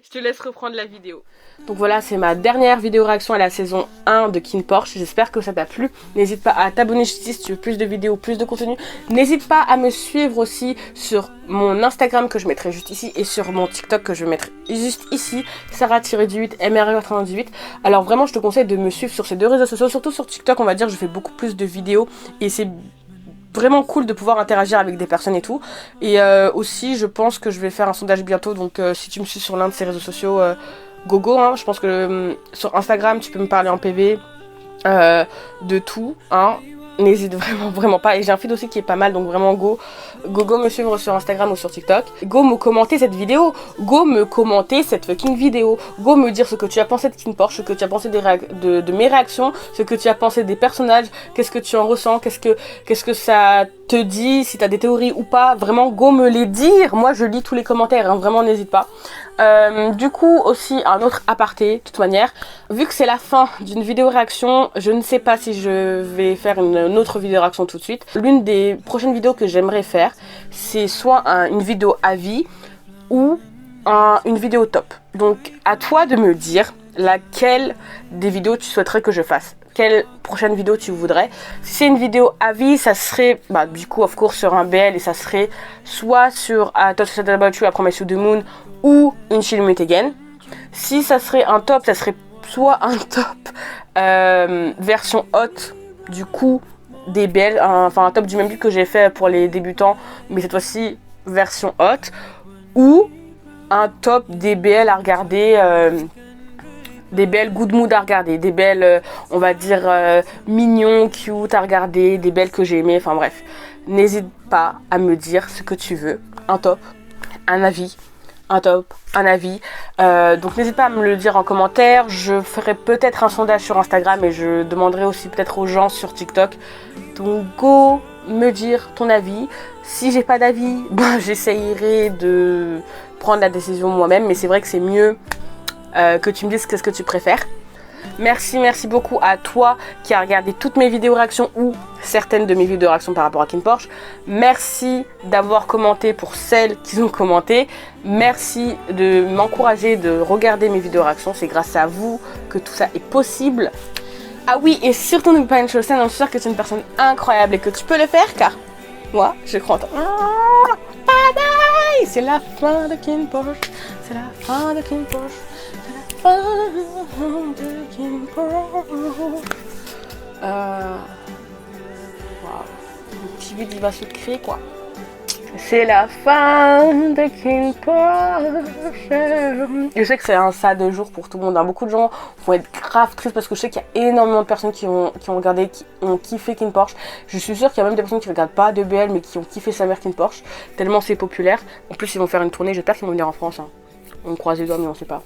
Je te laisse reprendre la vidéo. Donc voilà, c'est ma dernière vidéo réaction à la saison 1 de KinnPorsche. J'espère que ça t'a plu. N'hésite pas à t'abonner si tu veux plus de vidéos, plus de contenu. N'hésite pas à me suivre aussi sur mon Instagram que je mettrai juste ici et sur mon TikTok que je vais mettre juste ici, Sarah-du8, MR98. Alors vraiment, je te conseille de me suivre sur ces deux réseaux sociaux. Surtout sur TikTok, on va dire, je fais beaucoup plus de vidéos et c'est vraiment cool de pouvoir interagir avec des personnes et tout. Et aussi je pense que je vais faire un sondage bientôt, donc si tu me suis sur l'un de ces réseaux sociaux, gogo, hein. Je pense que sur Instagram tu peux me parler en PV de tout, hein. N'hésite vraiment pas, et j'ai un feed aussi qui est pas mal, donc vraiment go me suivre sur Instagram ou sur TikTok. Go me commenter cette vidéo, go me commenter cette fucking vidéo, go me dire ce que tu as pensé de KinnPorsche, ce que tu as pensé de mes réactions, ce que tu as pensé des personnages, qu'est-ce que tu en ressens, qu'est-ce que ça te dit, si tu as des théories ou pas. Vraiment go me les dire, moi je lis tous les commentaires, hein. Vraiment n'hésite pas. Du coup aussi un autre aparté, de toute manière, vu que c'est la fin d'une vidéo réaction, je ne sais pas si je vais faire une autre vidéo réaction tout de suite. L'une des prochaines vidéos que j'aimerais faire, c'est soit une vidéo avis ou une vidéo top. Donc à toi de me dire laquelle des vidéos tu souhaiterais que je fasse. Quelle prochaine vidéo tu voudrais. Si c'est une vidéo avis, ça serait du coup of course sur un BL, et ça serait soit sur I Thought I Said About You, I Promise You the Moon, ou une She'll Meet Again. Si ça serait un top, ça serait soit un top version hot du coup des BL, enfin un top du même but que j'ai fait pour les débutants, mais cette fois-ci version hot, ou un top des BL à regarder, des BL good mood à regarder, des BL on va dire mignons, cute à regarder, des BL que j'ai aimé, enfin bref. N'hésite pas à me dire ce que tu veux, un top, un avis, un top, un avis. Donc n'hésite pas à me le dire en commentaire. Je ferai peut-être un sondage sur Instagram et je demanderai aussi peut-être aux gens sur TikTok. Donc go me dire ton avis. Si j'ai pas d'avis, j'essayerai de prendre la décision moi-même, mais c'est vrai que c'est mieux que tu me dises qu'est-ce que tu préfères. Merci beaucoup à toi qui a regardé toutes mes vidéos réactions ou certaines de mes vidéos réactions par rapport à KinnPorsche. Merci d'avoir commenté pour celles qui ont commenté. Merci de m'encourager de regarder mes vidéos réactions. C'est grâce à vous que tout ça est possible. Ah oui, et surtout n'oublie pas une chose, je suis sûre que tu es une personne incroyable et que tu peux le faire, car moi, je crois en toi. Bye bye. C'est la fin de KinnPorsche. C'est la fin de KinnPorsche. Wow. Un petit vide, il va se créer quoi. C'est la fin de KinnPorsche. Je sais que c'est un sad jour pour tout le monde, hein. Beaucoup de gens vont être grave tristes parce que je sais qu'il y a énormément de personnes qui ont regardé, qui ont kiffé KinnPorsche. Je suis sûre qu'il y a même des personnes qui ne regardent pas de BL mais qui ont kiffé sa mère KinnPorsche, tellement c'est populaire. En plus ils vont faire une tournée, j'espère qu'ils vont venir en France, hein. On croise les doigts mais on sait pas.